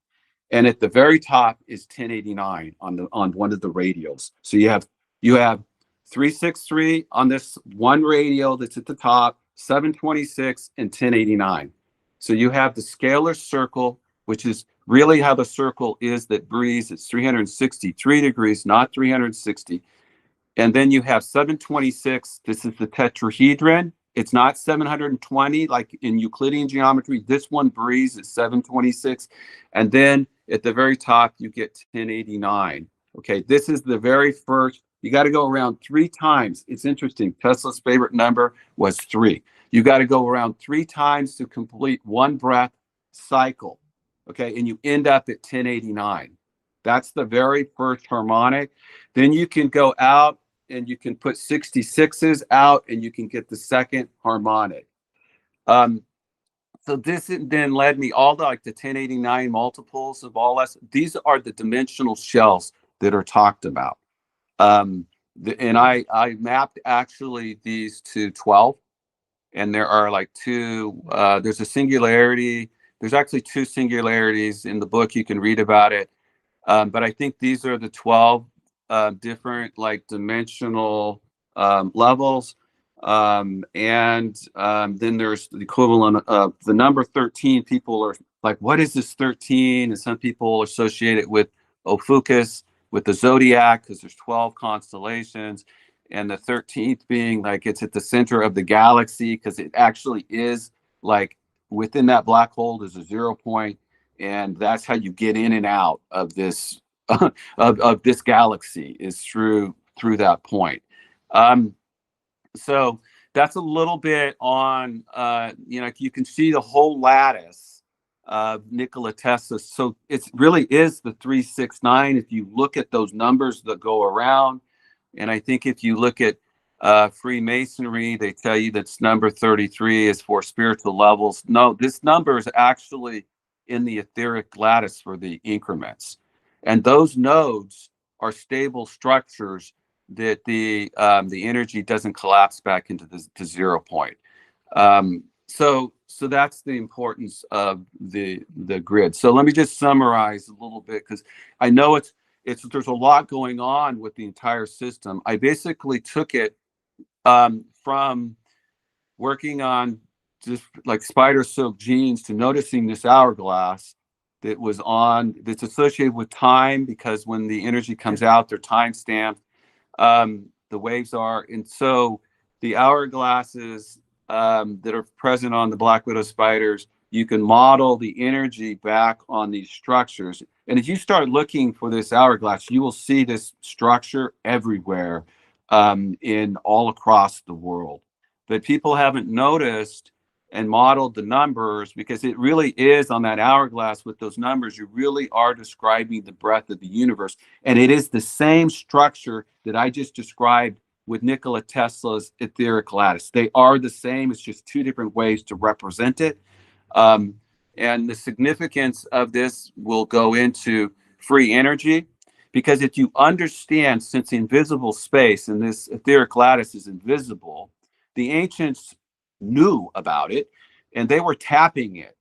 [SPEAKER 3] And at the very top is 1089 on one of the radials. So you have 363 on this one radial that's at the top, 726 and 1089. So you have the scalar circle, which is really how the circle is that breathes. It's 363 degrees, not 360. And then you have 726. This is the tetrahedron. It's not 720 like in Euclidean geometry. This one breathes at 726. And then at the very top, you get 1089. Okay, this is the very first. You got to go around 3 times. It's interesting. Tesla's favorite number was 3. You got to go around 3 times to complete one breath cycle. Okay, and you end up at 1089. That's the very first harmonic. Then you can go out and you can put 66s out and you can get the second harmonic. So this then led me all the 1089 multiples of all that. These are the dimensional shells that are talked about. And I mapped actually these to 12, and there are 2, there's a singularity. There's actually 2 singularities in the book. You can read about it. But I think these are the 12 different dimensional levels. And then there's the equivalent of the number 13. People are like, what is this 13? And some people associate it with Ophiuchus, with the zodiac, because there's 12 constellations. And the 13th being it's at the center of the galaxy, because it actually is within that black hole, there's a 0 point. And that's how you get in and out of this of this galaxy, is through that point. So that's a little bit on, you can see the whole lattice of Nikola Tesla. So it really is the 369 if you look at those numbers that go around. And I think if you look at Freemasonry, they tell you that number 33 is for spiritual levels. No, this number is actually in the etheric lattice for the increments. And those nodes are stable structures that the energy doesn't collapse back into the 0 point. So that's the importance of the grid. So let me just summarize a little bit, because I know there's a lot going on with the entire system. I basically took it from working on just spider silk jeans to noticing this hourglass that's associated with time, because when the energy comes out, they're time stamped. The waves are, and so the hourglasses that are present on the Black Widow spiders, you can model the energy back on these structures. And if you start looking for this hourglass, you will see this structure everywhere, in all across the world. But people haven't noticed and modeled the numbers, because it really is on that hourglass with those numbers, you really are describing the breadth of the universe. And it is the same structure that I just described with Nikola Tesla's etheric lattice. They are the same. It's just 2 different ways to represent it. And the significance of this will go into free energy, because if you understand, since invisible space and this etheric lattice is invisible, the ancients knew about it, and they were tapping it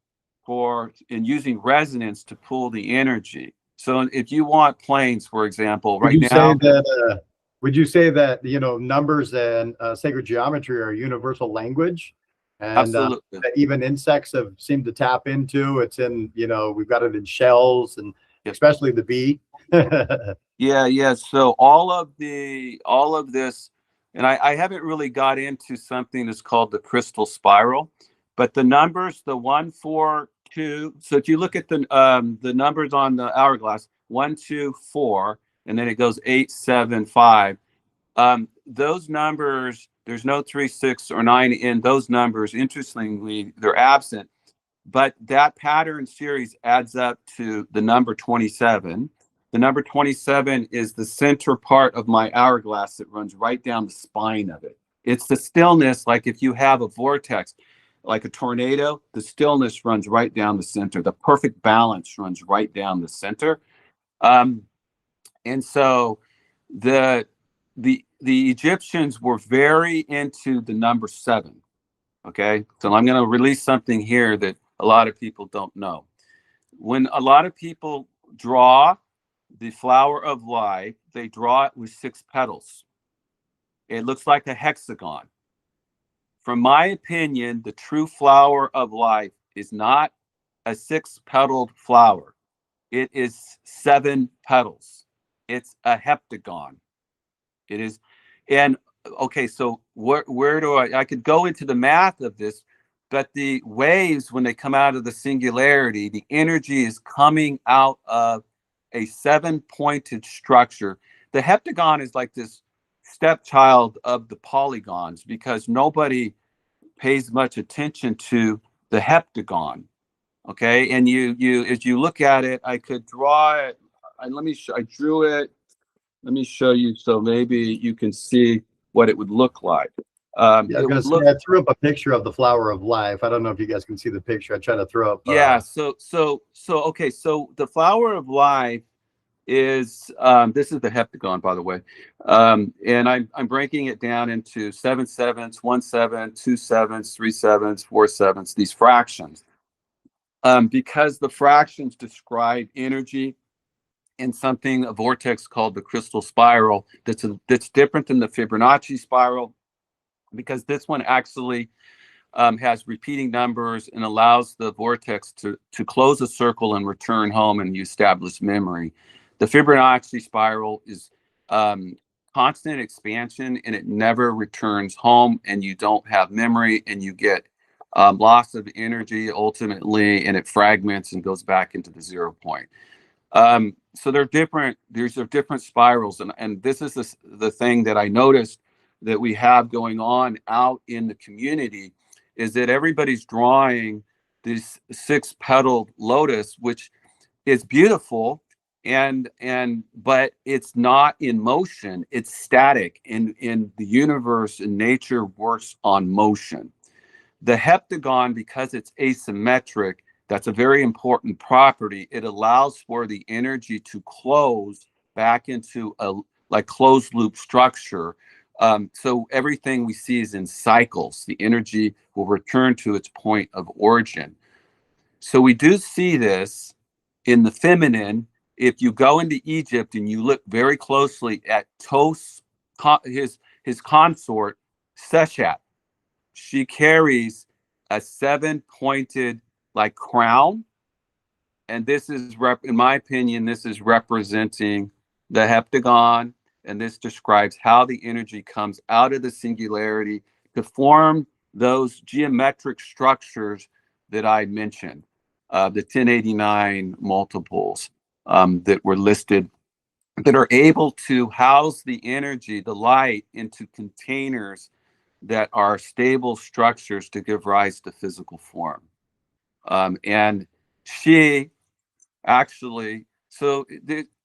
[SPEAKER 3] and using resonance to pull the energy. So if you want planes, for example, right now,
[SPEAKER 4] would you say that numbers and sacred geometry are universal language, and
[SPEAKER 3] absolutely,
[SPEAKER 4] that even insects have seemed to tap into? It's in we've got it in shells, and
[SPEAKER 3] yep,
[SPEAKER 4] especially the bee.
[SPEAKER 3] Yeah. So all of this, and I haven't really got into something that's called the crystal spiral, but the numbers, the 1, 4, 2. So if you look at the numbers on the hourglass, 1, 2, 4, and then it goes 8, 7, 5. Those numbers, there's no 3, 6, or 9 in those numbers. Interestingly, they're absent, but that pattern series adds up to the number 27. The number 27 is the center part of my hourglass that runs right down the spine of it. It's the stillness, like if you have a vortex, like a tornado, the stillness runs right down the center. The perfect balance runs right down the center. And so the Egyptians were very into the number 7. Okay, so I'm going to release something here that a lot of people don't know. When a lot of people draw the flower of life, they draw it with 6 petals. It looks like a hexagon. From my opinion, the true flower of life is not a 6-petaled flower. It is 7 petals. It's a heptagon. It is, and okay, so where do I could go into the math of this, but the waves, when they come out of the singularity, the energy is coming out of a 7-pointed structure. The heptagon is like this stepchild of the polygons because nobody pays much attention to the heptagon. Okay, and you as you look at it, I could draw it. I drew it. Let me show you so maybe you can see what it would look like.
[SPEAKER 4] Yeah, I threw up a picture of the flower of life. I don't know if you guys can see the picture. I try to throw up.
[SPEAKER 3] Yeah. So okay. So the flower of life is this is the heptagon, by the way, and I'm breaking it down into 7 7s, 1 7, 2 7s, 3 7s, 4 7s. These fractions, because the fractions describe energy in something, a vortex called the crystal spiral, that's different than the Fibonacci spiral, because this one actually has repeating numbers and allows the vortex to close a circle and return home, and you establish memory. The Fibonacci spiral is constant expansion, and it never returns home, and you don't have memory, and you get loss of energy ultimately, and it fragments and goes back into the 0 point. So they're different. These are different spirals, and this is the thing that I noticed that we have going on out in the community is that everybody's drawing this 6-petaled lotus, which is beautiful, but it's not in motion. It's static. In the universe and nature works on motion. The heptagon, because it's asymmetric, that's a very important property. It allows for the energy to close back into a like closed loop structure. So everything we see is in cycles. The energy will return to its point of origin. So we do see this in the feminine. If you go into Egypt and you look very closely at Tos, his consort, Seshat, she carries a 7-pointed like crown, and this is in my opinion, this is representing the heptagon, and this describes how the energy comes out of the singularity to form those geometric structures that I mentioned, the 1089 multiples that were listed, that are able to house the energy, the light, into containers that are stable structures to give rise to physical form. And she actually, so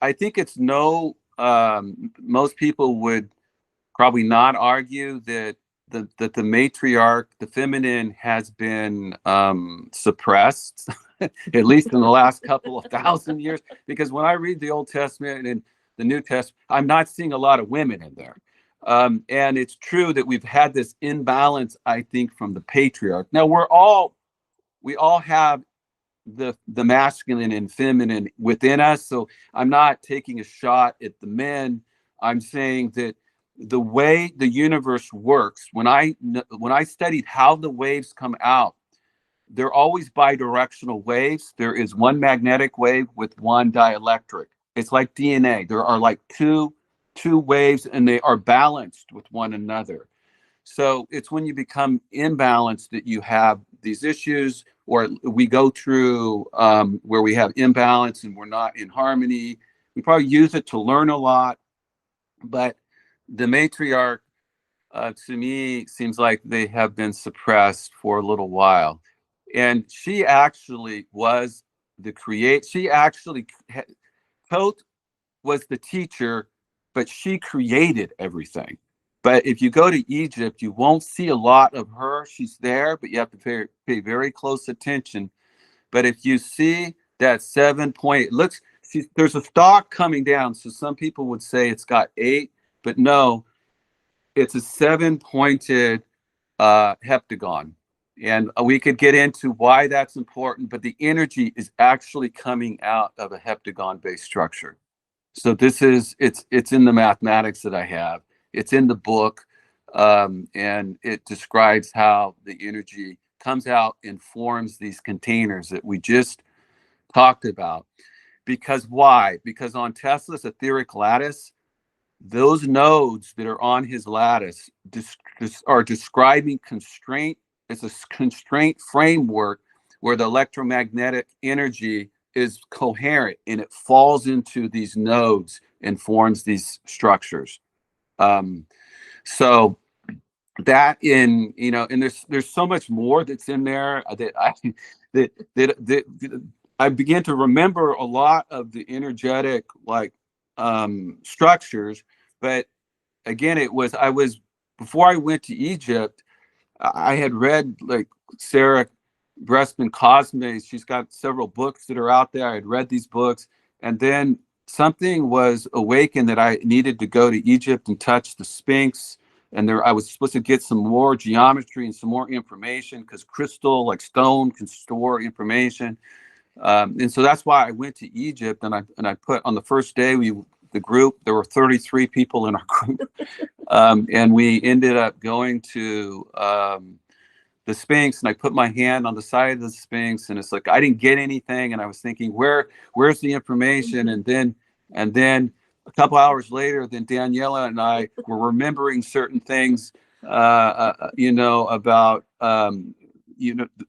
[SPEAKER 3] I think it's most people would probably not argue that the matriarch, the feminine, has been suppressed, at least in the last couple of thousand years. Because when I read the Old Testament and the New Testament, I'm not seeing a lot of women in there. And it's true that we've had this imbalance, I think, from the patriarch. Now we all have the masculine and feminine within us. So I'm not taking a shot at the men. I'm saying that the way the universe works, when I studied how the waves come out, they're always bidirectional waves. There is one magnetic wave with one dielectric. It's like DNA. There are like two waves, and they are balanced with one another. So it's when you become imbalanced that you have these issues, or we go through where we have imbalance and we're not in harmony. We probably use it to learn a lot, but the matriarch, to me, seems like they have been suppressed for a little while. And she actually was the she actually, Toth was the teacher, but she created everything. But if you go to Egypt, you won't see a lot of her. She's there, but you have to pay very close attention. But if you see that 7 point, there's a stalk coming down. So some people would say it's got 8, but no, it's a 7-pointed heptagon. And we could get into why that's important, but the energy is actually coming out of a heptagon-based structure. So this is, it's in the mathematics that I have. It's in the book, and it describes how the energy comes out and forms these containers that we just talked about. Because why? Because on Tesla's etheric lattice, those nodes that are on his lattice are describing constraint. It's a constraint framework where the electromagnetic energy is coherent and it falls into these nodes and forms these structures. So that and there's so much more that's in there that I began to remember a lot of the energetic structures. But again, before I went to Egypt, I had read like Sarah Bressman Cosme. She's got several books that are out there. I had read these books, and then something was awakened that I needed to go to Egypt and touch the Sphinx. And I was supposed to get some more geometry and some more information, because crystal, like stone, can store information. And so that's why I went to Egypt. And I put on the first day, the group, there were 33 people in our group. And we ended up going to the Sphinx, and I put my hand on the side of the Sphinx, and it's like I didn't get anything, and I was thinking, where's the information? And then a couple hours later, then Daniela and I were remembering certain things, about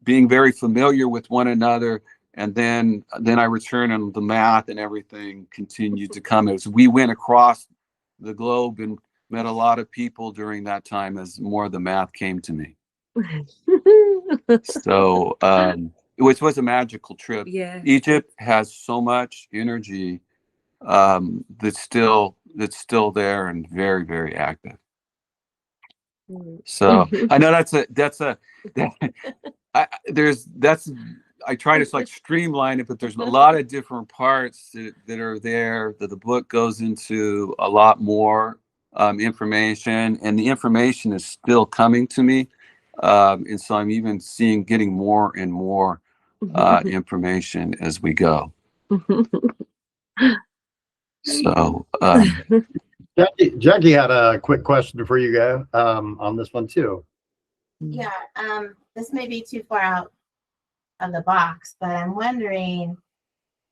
[SPEAKER 3] being very familiar with one another. And then I returned, and the math and everything continued to come as we went across the globe and met a lot of people during that time as more of the math came to me. So, which was a magical trip.
[SPEAKER 2] Yeah.
[SPEAKER 3] Egypt has so much energy that's still there and very, very active. So I know I try to streamline it, but there's a lot of different parts that are there, that the book goes into a lot more information, and the information is still coming to me. And so I'm even getting more and more information as we go. So
[SPEAKER 4] Jackie had a quick question for you guys on this one too.
[SPEAKER 5] Yeah, this may be too far out of the box, but I'm wondering,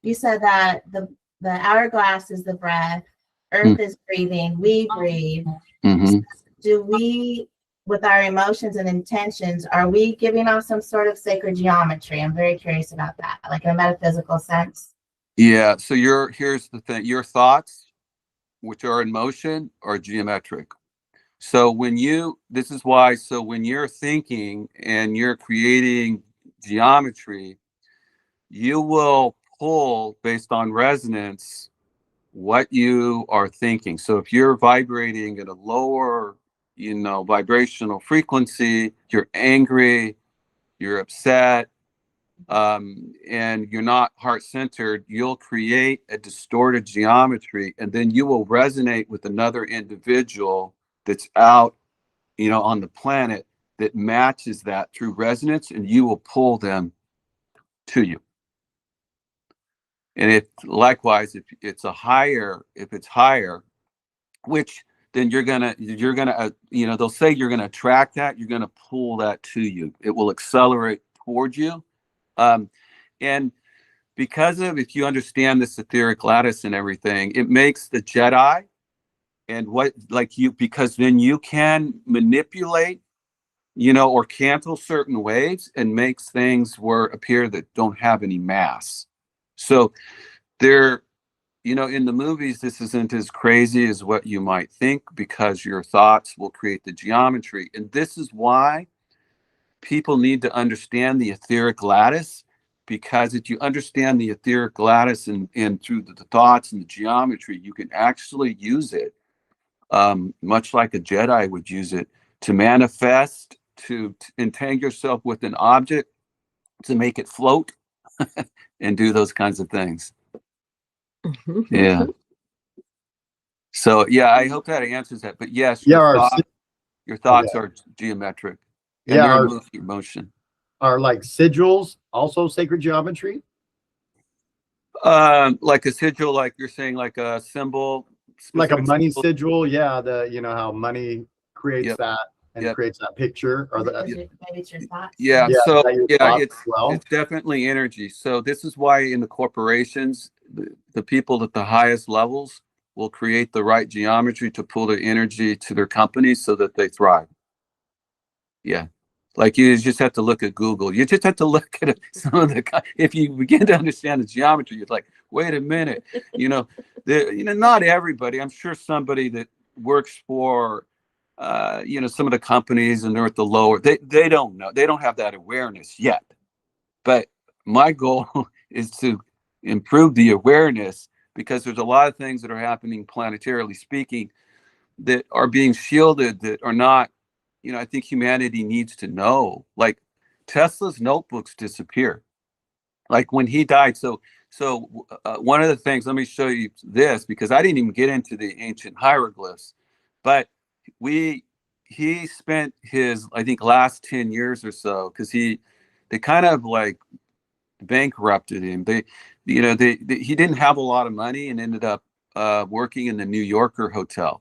[SPEAKER 5] you said that the hourglass is the breath, earth is breathing, we breathe. So do we, with our emotions and intentions, are we giving off some sort of sacred geometry? I'm very curious about that, like in a metaphysical sense.
[SPEAKER 3] Yeah, so here's the thing, your thoughts, which are in motion, are geometric. So when you're thinking and you're creating geometry, you will pull, based on resonance, what you are thinking. So if you're vibrating at a lower, vibrational frequency, you're angry, you're upset, and you're not heart-centered, you'll create a distorted geometry, and then you will resonate with another individual that's out, on the planet, that matches that through resonance, and you will pull them to you. And likewise, if it's higher, which then you're gonna, they'll say you're gonna attract that, you're gonna pull that to you. It will accelerate towards you. And because of, if you understand this etheric lattice and everything, it makes the Jedi and what, like you, because then you can manipulate, you know, or cancel certain waves and makes things where appear that don't have any mass. So there, you know, in the movies, this isn't as crazy as what you might think, because your thoughts will create the geometry. And this is why people need to understand the etheric lattice, because if you understand the etheric lattice and through the thoughts and the geometry, you can actually use it, much like a Jedi would use it, to manifest, to entangle yourself with an object, to make it float, and do those kinds of things. Yeah. So yeah, I hope that answers that. But yes,
[SPEAKER 4] Yeah,
[SPEAKER 3] your thoughts are geometric, and
[SPEAKER 4] yeah,
[SPEAKER 3] they're in motion.
[SPEAKER 4] Are like sigils also sacred geometry?
[SPEAKER 3] Like a sigil, like you're saying, like a symbol,
[SPEAKER 4] Like a money
[SPEAKER 3] symbol.
[SPEAKER 4] sigil, yeah. The, you know how money creates
[SPEAKER 3] Yep.
[SPEAKER 4] that and
[SPEAKER 3] Yep.
[SPEAKER 4] creates that picture, or the
[SPEAKER 5] Maybe it's your thoughts.
[SPEAKER 3] Yeah,
[SPEAKER 4] yeah,
[SPEAKER 3] so
[SPEAKER 4] is that your
[SPEAKER 3] yeah,
[SPEAKER 4] thoughts
[SPEAKER 3] it's
[SPEAKER 4] as well?
[SPEAKER 3] it's definitely energy. So this is why in the corporations, the people at the highest levels will create the right geometry to pull their energy to their companies so that they thrive. Yeah. Like you just have to look at Google. You just have to look at some of the, if you begin to understand the geometry, you're like, wait a minute, you know, not everybody, I'm sure somebody that works for, you know, some of the companies and they're at the lower, they don't know, they don't have that awareness yet. But my goal is to improve the awareness, because there's a lot of things that are happening planetarily speaking that are being shielded, that are not, you know, I think humanity needs to know. Like Tesla's notebooks disappeared. Like when he died. So one of the things, let me show you this, because I didn't even get into the ancient hieroglyphs, but he spent his, I think, last 10 years or so, because they kind of like bankrupted him. He didn't have a lot of money and ended up working in the New Yorker hotel.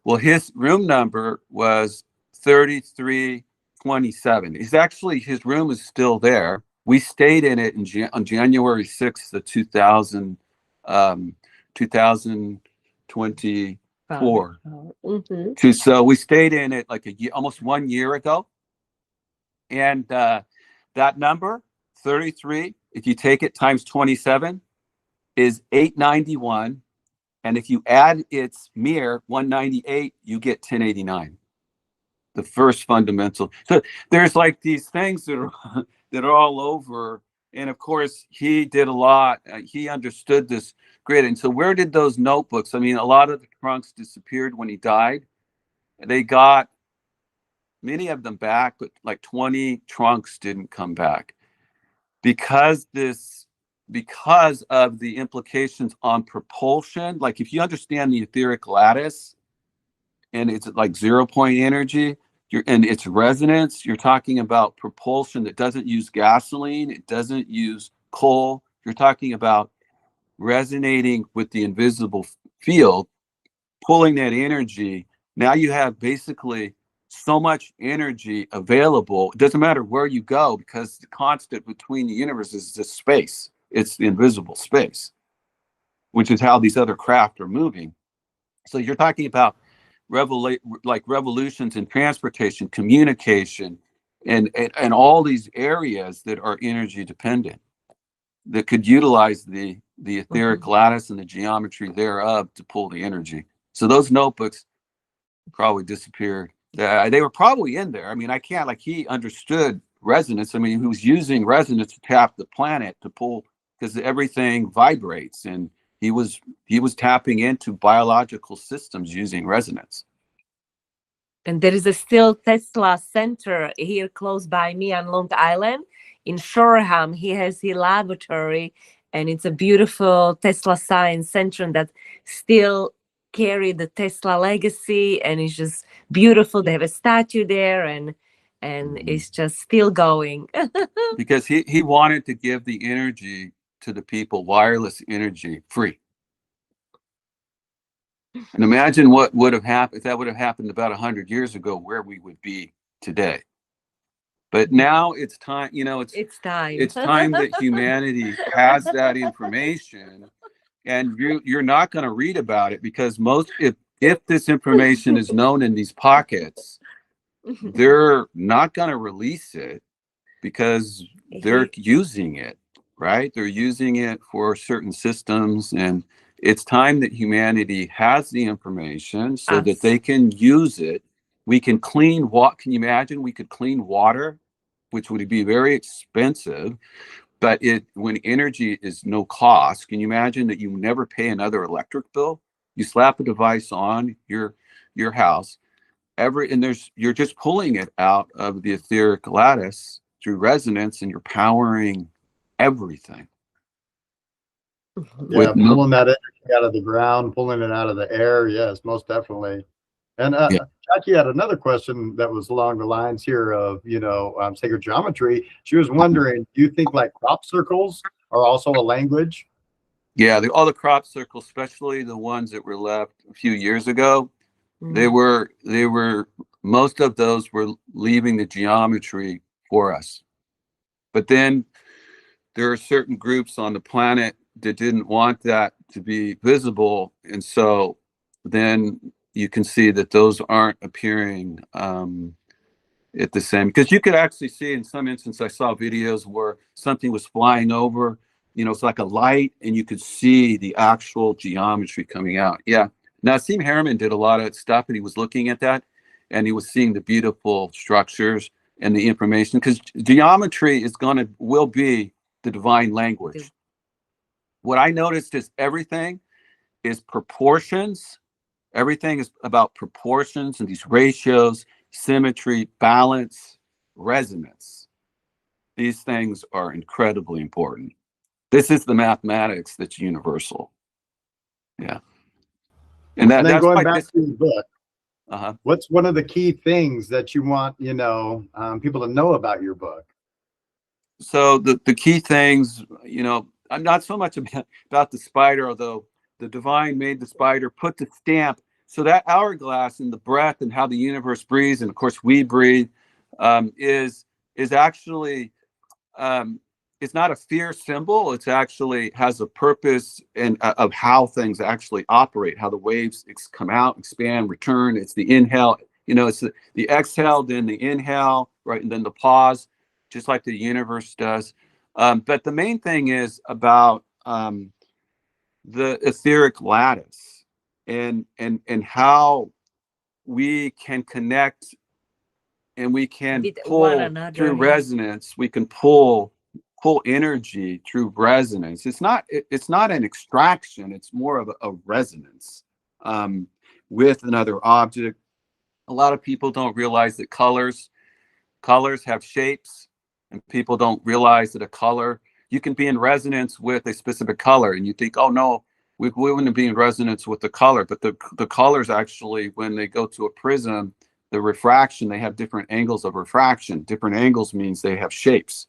[SPEAKER 3] Well, his room number was 3327. His room is still there. We stayed in it on January 6th of 2024.
[SPEAKER 2] Mm-hmm.
[SPEAKER 3] So we stayed in it like almost 1 year ago. And that number, 33, if you take it times 27, is 891. And if you add its mirror, 198, you get 1089. The first fundamental. So there's like these things that are all over. And of course, he did a lot. He understood this grid. And so where did those notebooks? I mean, a lot of the trunks disappeared when he died. They got many of them back, but like 20 trunks didn't come back, because of the implications on propulsion. Like if you understand the etheric lattice and it's like 0 point energy, and its resonance, you're talking about propulsion that doesn't use gasoline, it doesn't use coal. You're talking about resonating with the invisible field, pulling that energy. Now you have basically so much energy available. It doesn't matter where you go, because the constant between the universe is just space. It's the invisible space, which is how these other craft are moving. So you're talking about revolutions in transportation, communication, and all these areas that are energy dependent, that could utilize the etheric lattice and the geometry thereof to pull the energy. So those notebooks probably disappeared. They were probably in there. I mean, he understood resonance. I mean, he was using resonance to tap the planet to pull, because everything vibrates, and he was tapping into biological systems using resonance.
[SPEAKER 2] And there is a still Tesla center here close by me on Long Island in Shoreham. He has his laboratory, and it's a beautiful Tesla science center that still carry the Tesla legacy, and it's just beautiful. They have a statue there, and it's just still going.
[SPEAKER 3] Because he wanted to give the energy to the people, wireless energy, free. And imagine what would have happened if that would have happened about 100 years ago, where we would be today. But now it's time,
[SPEAKER 2] It's time.
[SPEAKER 3] it's time that humanity has that information, and you're not going to read about it, because if this information is known in these pockets, they're not going to release it because they're using it, right? They're using it for certain systems, and it's time that humanity has the information so that they can use it. We can clean water. Can you imagine we could clean water, which would be very expensive, but when energy is no cost? Can you imagine that you never pay another electric bill? You slap a device on your house, you're just pulling it out of the etheric lattice through resonance, and you're powering everything.
[SPEAKER 4] Yeah, pulling that energy out of the ground, pulling it out of the air. Yes, most definitely. And Jacque had another question that was along the lines here of, sacred geometry. She was wondering, do you think like crop circles are also a language?
[SPEAKER 3] Yeah, all the crop circles, especially the ones that were left a few years ago, they were most of those were leaving the geometry for us. But then there are certain groups on the planet that didn't want that to be visible, and so then you can see that those aren't appearing at the same, because you could actually see in some instances, I saw videos where something was flying over, it's like a light, and you could see the actual geometry coming out. Yeah. Nassim Harriman did a lot of stuff, and he was looking at that, and he was seeing the beautiful structures and the information, because geometry will be the divine language. What I noticed is everything is proportions. Everything is about proportions and these ratios, symmetry, balance, resonance. These things are incredibly important. This is the mathematics that's universal. Yeah. And
[SPEAKER 4] then
[SPEAKER 3] that's
[SPEAKER 4] going
[SPEAKER 3] like
[SPEAKER 4] back to your book, what's one of the key things that you want, people to know about your book?
[SPEAKER 3] So the key things, I'm not so much about the spider, although the divine made the spider, put the stamp. So that hourglass and the breath and how the universe breathes, and of course we breathe, is actually, it's not a fear symbol. It's actually has a purpose and of how things actually operate, how the waves come out, expand, return. It's the inhale, it's the exhale, then the inhale, right, and then the pause, just like the universe does. But the main thing is about the etheric lattice and how we can connect, and we can
[SPEAKER 2] with
[SPEAKER 3] pull through resonance. We can pull energy through resonance. It's not an extraction. It's more of a resonance with another object. A lot of people don't realize that colors have shapes, and people don't realize that a color, you can be in resonance with a specific color, and you think, oh no, we wouldn't be in resonance with the color, but the colors actually, when they go to a prism, the refraction, they have different angles of refraction. Different angles means they have shapes.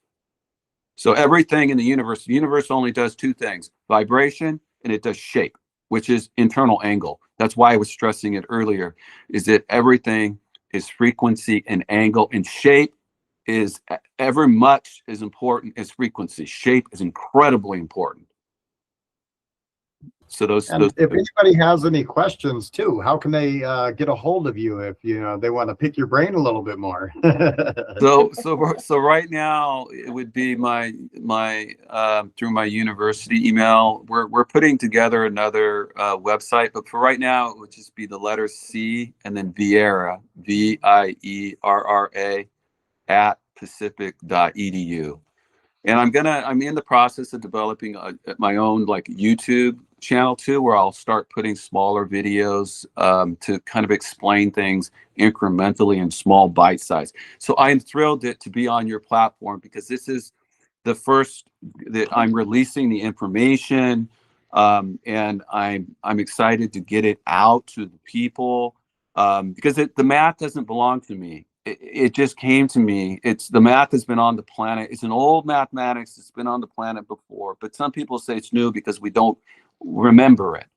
[SPEAKER 3] So everything in the universe only does two things: vibration, and it does shape, which is internal angle. That's why I was stressing it earlier, is that everything is frequency and angle, and shape is ever much as important as frequency. Shape is incredibly important. So if
[SPEAKER 4] anybody has any questions too, how can they get a hold of you if they want to pick your brain a little bit more?
[SPEAKER 3] so right now it would be my through my university email. We're putting together another website, but for right now it would just be the letter C and then Vierra, Vierra at pacific.edu. And I'm in the process of developing my own YouTube channel too, where I'll start putting smaller videos to kind of explain things incrementally in small bite size. So I'm thrilled to be on your platform, because this is the first that I'm releasing the information, and I'm excited to get it out to the people, because the math doesn't belong to me. It just came to me. The math has been on the planet. It's an old mathematics. It's been on the planet before, but some people say it's new because we don't remember it.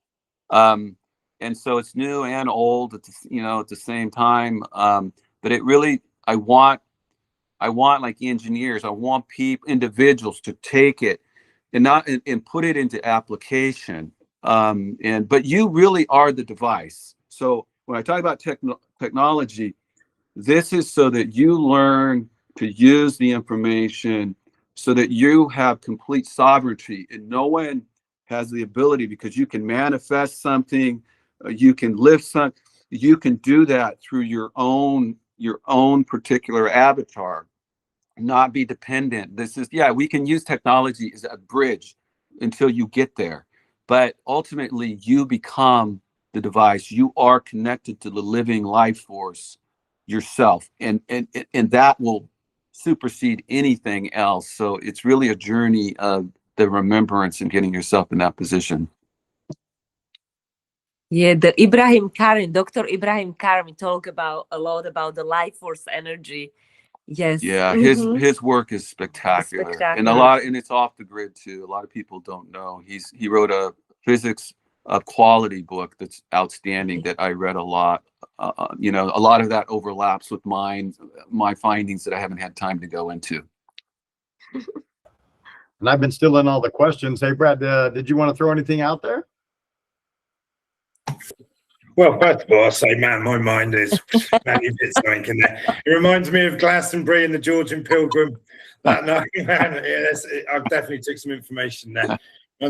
[SPEAKER 3] And so it's new and old at the same time. But it really, I want I want like engineers, I want individuals to take it and and put it into application. But you really are the device. So when I talk about technology, this is so that you learn to use the information so that you have complete sovereignty, and no one has the ability, because you can manifest something, you can lift something, you can do that through your own particular avatar, not be dependent. This is, yeah, we can use technology as a bridge until you get there, but ultimately you become the device. You are connected to the living life force yourself, and that will supersede anything else. So it's really a journey of the remembrance and getting yourself in that position.
[SPEAKER 2] Yeah, Dr. Ibrahim Karim talk about a lot about the life force energy. Yes.
[SPEAKER 3] Yeah, his work is spectacular. And it's off the grid too. A lot of people don't know. He wrote a physics of quality book that's outstanding that I read a lot. You know, a lot of that overlaps with my findings that I haven't had time to go into.
[SPEAKER 4] And I've been stealing all the questions. Hey, Brad, did you want to throw anything out there?
[SPEAKER 1] Well, first of all, I'll say, man, my mind is magnificent in there. It reminds me of Glastonbury and the Georgian Pilgrim that night, man. Yes, I definitely took some information there.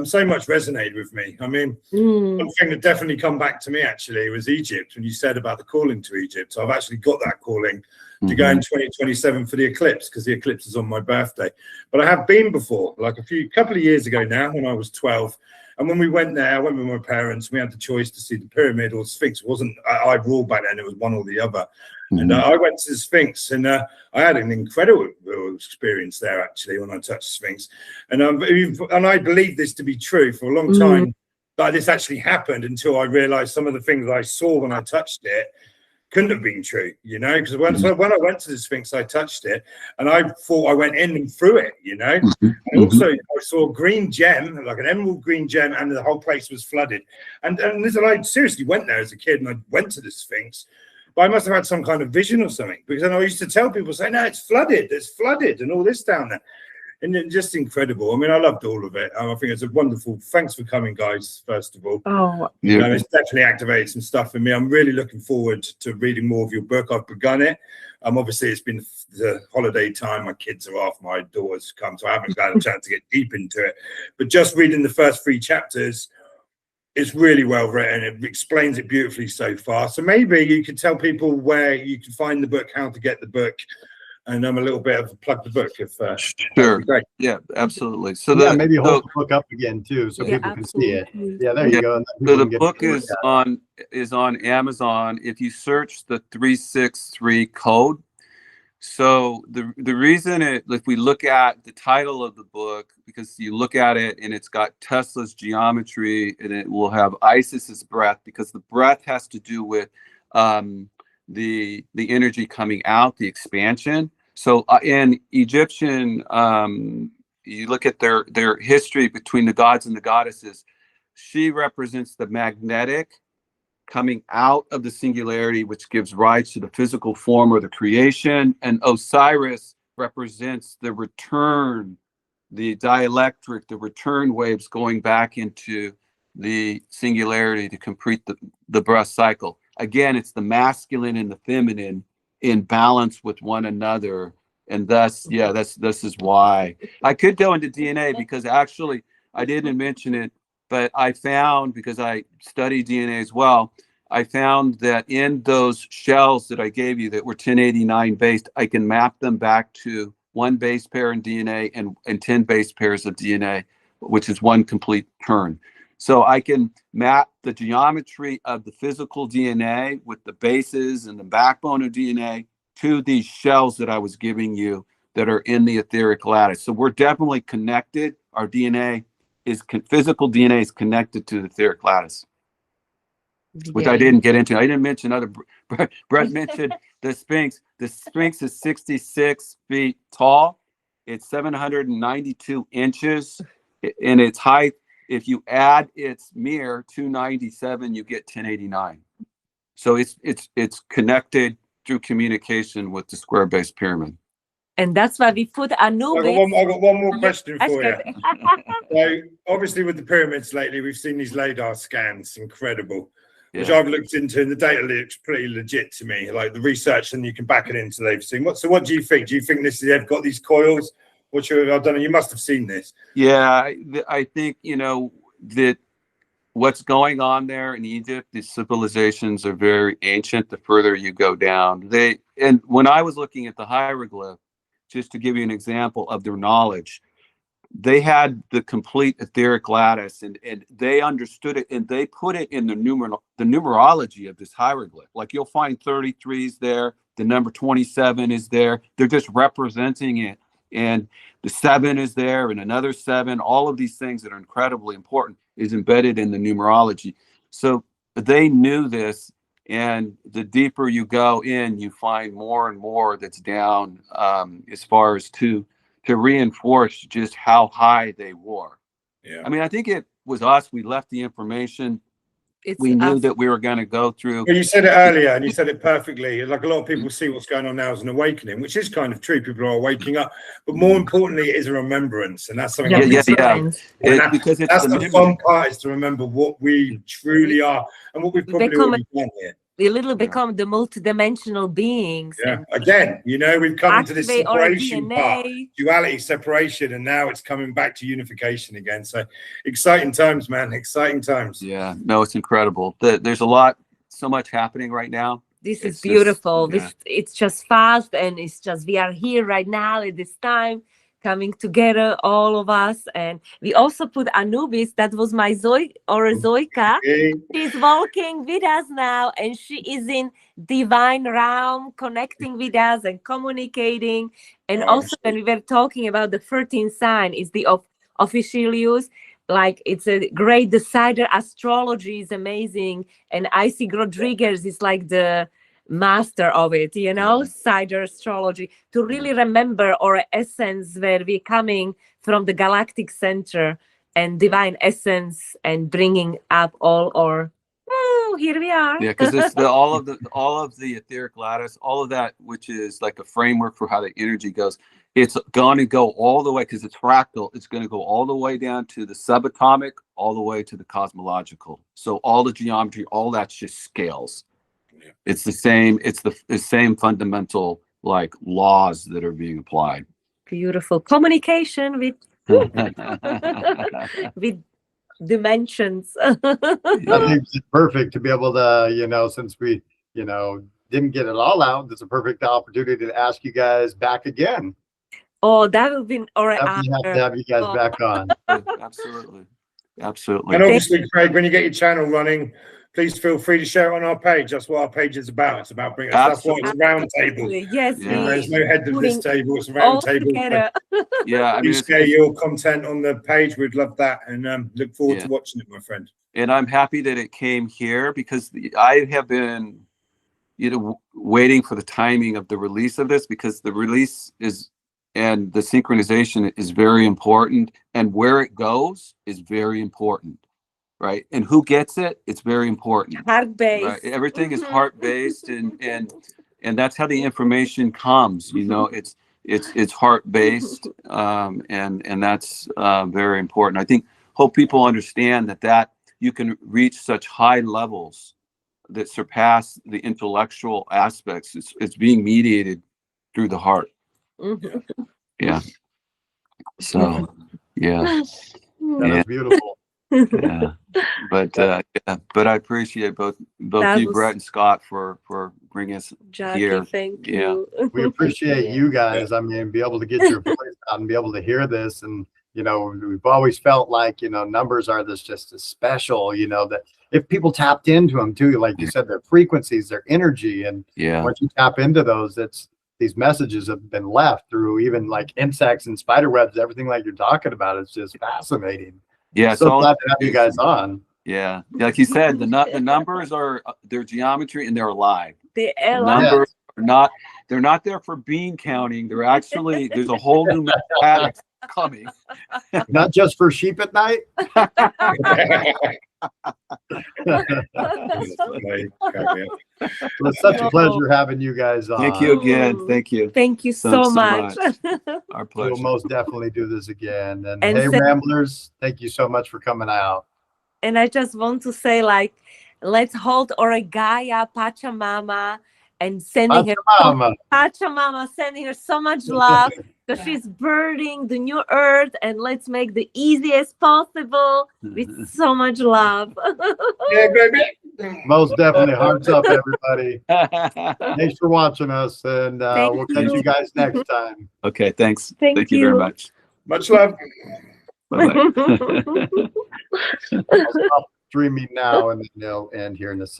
[SPEAKER 1] So much resonated with me. I mean, one thing that definitely come back to me actually was Egypt, when you said about the calling to Egypt. So I've actually got that calling to go in 2027 for the eclipse, because the eclipse is on my birthday. But I have been before, like couple of years ago now, when I was 12. And when we went there, I went with my parents. We had the choice to see the pyramid or Sphinx. It wasn't I ruled back then; it was one or the other. And I went to the Sphinx, and I had an incredible experience there actually when I touched the Sphinx. And I believed this to be true for a long time. But this actually happened until I realized some of the things I saw when I touched it couldn't have been true, you know, because when I went to the Sphinx, I touched it and I thought I went in and through it, you know. And also I saw a green gem, like an emerald green gem, and the whole place was flooded. And listen, I seriously went there as a kid, and I went to the Sphinx, but I must have had some kind of vision or something, because then I used to tell people, say, no, it's flooded, and all this down there. And just incredible. I mean, I loved all of it. I think it's a wonderful. Thanks for coming, guys. First of all, you know, it's definitely activated some stuff in me. I'm really looking forward to reading more of your book. I've begun it. Obviously, it's been the holiday time. My kids are off. My daughter's come, so I haven't got a chance to get deep into it. But just reading the first 3 chapters, it's really well written. It explains it beautifully so far. So maybe you could tell people where you can find the book, how to get the book. And I'm a little bit of a plug the book if
[SPEAKER 3] sure. Yeah, absolutely. So
[SPEAKER 4] maybe hold the book up again too, so people can see it. Yeah, there you go.
[SPEAKER 3] So the book is on Amazon. If you search the 363 code. So the reason if we look at the title of the book, because you look at it and it's got Tesla's geometry, and it will have Isis's breath, because the breath has to do with the energy coming out, the expansion. So in Egyptian, you look at their history between the gods and the goddesses. She represents the magnetic coming out of the singularity, which gives rise to the physical form or the creation. And Osiris represents the return, the dielectric, the return waves going back into the singularity to complete the breath cycle. Again, it's the masculine and the feminine in balance with one another. And thus, yeah, this is why. I could go into DNA, because actually I didn't mention it, but I found, because I study DNA as well, I found that in those shells that I gave you that were 1089 based, I can map them back to 1 base pair in DNA and 10 base pairs of DNA, which is 1 complete turn. So I can map the geometry of the physical DNA with the bases and the backbone of DNA to these shells that I was giving you that are in the etheric lattice. So we're definitely connected. Our DNA is physical DNA is connected to the etheric lattice, which I didn't get into. I didn't mention Brett mentioned the Sphinx. The Sphinx is 66 feet tall. It's 792 inches in its height. If you add its mirror, 297, you get 1089. So it's connected through communication with the square base pyramid.
[SPEAKER 2] And that's why we put Anubis.
[SPEAKER 1] I got one more question
[SPEAKER 2] That's
[SPEAKER 1] for you.
[SPEAKER 2] good.
[SPEAKER 1] So obviously with the pyramids lately, we've seen these LiDAR scans, incredible, which
[SPEAKER 3] Yeah.
[SPEAKER 1] I've looked into, and the data looks pretty legit to me, like the research, and you can back it into they've seen. What do you think? Do you think they've got these coils? I don't know, you must have seen this.
[SPEAKER 3] Yeah, I think, you know, that what's going on there in Egypt, these civilizations are very ancient the further you go down. And when I was looking at the hieroglyph, just to give you an example of their knowledge, they had the complete etheric lattice, and they understood it, and they put it in the numerology of this hieroglyph. Like you'll find 33s there, the number 27 is there. They're just representing it. And the 7 is there, and another 7. All of these things that are incredibly important is embedded in the numerology. So they knew this, and the deeper you go in, you find more and more that's down as far as to reinforce just how high they were.
[SPEAKER 1] Yeah.
[SPEAKER 3] I mean, I think it was us. We left the information.
[SPEAKER 2] It's
[SPEAKER 3] We knew
[SPEAKER 2] us.
[SPEAKER 3] that we were going to go through.
[SPEAKER 1] Well, you said it earlier, and you said it perfectly. Like a lot of people see what's going on now as an awakening, which is kind of true. People are waking up, but more importantly, it is a remembrance, and that's something.
[SPEAKER 3] Because
[SPEAKER 1] that's the fun part, is to remember what we truly are and what we've probably already done here.
[SPEAKER 2] We literally become the multidimensional beings.
[SPEAKER 1] Yeah. Again, you know, we've come into this separation part,
[SPEAKER 2] DNA.
[SPEAKER 1] duality, separation, and now it's coming back to unification again. So exciting times, man. Exciting times.
[SPEAKER 3] Yeah, no, it's incredible. There's so much happening right now.
[SPEAKER 2] This is
[SPEAKER 3] It's
[SPEAKER 2] beautiful.
[SPEAKER 3] just,
[SPEAKER 2] It's just fast, and it's just, we are here right now at this time, coming together, all of us. And we also put Anubis, that was my Zoika. She's walking with us now, and she is in divine realm, connecting with us and communicating. And also when we were talking about the 13th sign, is the official use. Like, it's a great decider. Astrology is amazing, and Isaac Rodriguez is like the master of it, you know, cider astrology, to really remember our essence, where we're coming from, the galactic center and divine essence, and bringing up all our, here we are.
[SPEAKER 3] Yeah, because it's all of the etheric lattice, all of that, which is like a framework for how the energy goes. It's going to go all the way, because it's fractal. It's going to go all the way down to the subatomic, all the way to the cosmological. So all the geometry, all that's just scales. It's the same. It's the same fundamental like laws that are being applied.
[SPEAKER 2] Beautiful communication with with dimensions.
[SPEAKER 4] I think it's perfect to be able to, you know, since we, you know, didn't get it all out, it's a perfect opportunity to ask you guys back again.
[SPEAKER 2] Oh, that would be all right.
[SPEAKER 4] Have to have you guys back on.
[SPEAKER 3] Absolutely.
[SPEAKER 1] And obviously, Craig, when you get your channel running, please feel free to share it on our page. That's what our page is about. It's about bringing us. That's why it's a round table.
[SPEAKER 2] Yes,
[SPEAKER 1] there's no head of this table. It's a round table.
[SPEAKER 3] Yeah, I mean,
[SPEAKER 1] you share your content on the page. We'd love that, and look forward to watching it, my friend.
[SPEAKER 3] And I'm happy that it came here, because I have been, you know, waiting for the timing of the release of this, because the release is, and the synchronization is very important, and where it goes is very important. Right, and who gets it? It's very important.
[SPEAKER 2] Heart-based.
[SPEAKER 3] Right? Everything is heart-based, and that's how the information comes. You know, it's heart-based, and that's very important. I hope people understand that you can reach such high levels that surpass the intellectual aspects. It's being mediated through the heart. Yeah. So, yeah.
[SPEAKER 4] That's beautiful.
[SPEAKER 3] Yeah, but I appreciate both you, Brett, and Scott, for bringing us here.
[SPEAKER 2] Thank you.
[SPEAKER 4] We appreciate you guys. I mean, be able to get your voice out and be able to hear this, and you know, we've always felt like, you know, numbers are just as special. You know, that if people tapped into them too, like you said, their frequencies, their energy, and once you tap into those, these messages have been left through even like insects and spider webs, everything like you're talking about. It's just fascinating.
[SPEAKER 3] Yeah,
[SPEAKER 4] so glad to have you guys on.
[SPEAKER 3] Yeah, like you said, the numbers are their geometry, and they're alive.
[SPEAKER 2] The
[SPEAKER 3] numbers are not. They're not there for bean counting. They're actually, there's a whole new mathematics coming.
[SPEAKER 4] Not just for sheep at night. It's such a pleasure having you guys on.
[SPEAKER 3] Thank you again. Thank you.
[SPEAKER 2] Thank you so much.
[SPEAKER 3] Our
[SPEAKER 4] We'll
[SPEAKER 3] pleasure.
[SPEAKER 4] most definitely do this again. And
[SPEAKER 2] And
[SPEAKER 4] hey,
[SPEAKER 2] say-
[SPEAKER 4] Ramblers, thank you so much for coming out.
[SPEAKER 2] And I just want to say, like, let's hold Oregaya Pachamama and sending her Pachamama, sending her so much love because she's birthing the new earth, and let's make the easiest possible with so much love.
[SPEAKER 1] Yeah, baby.
[SPEAKER 4] Most definitely. Hearts up, everybody. Thanks for watching us, and we'll catch you guys next time.
[SPEAKER 3] Okay, thanks.
[SPEAKER 2] Thank
[SPEAKER 3] you very
[SPEAKER 2] you.
[SPEAKER 3] much.
[SPEAKER 1] Much love.
[SPEAKER 3] Bye-bye.
[SPEAKER 4] I'll stop streaming now, and then they'll end here in a second.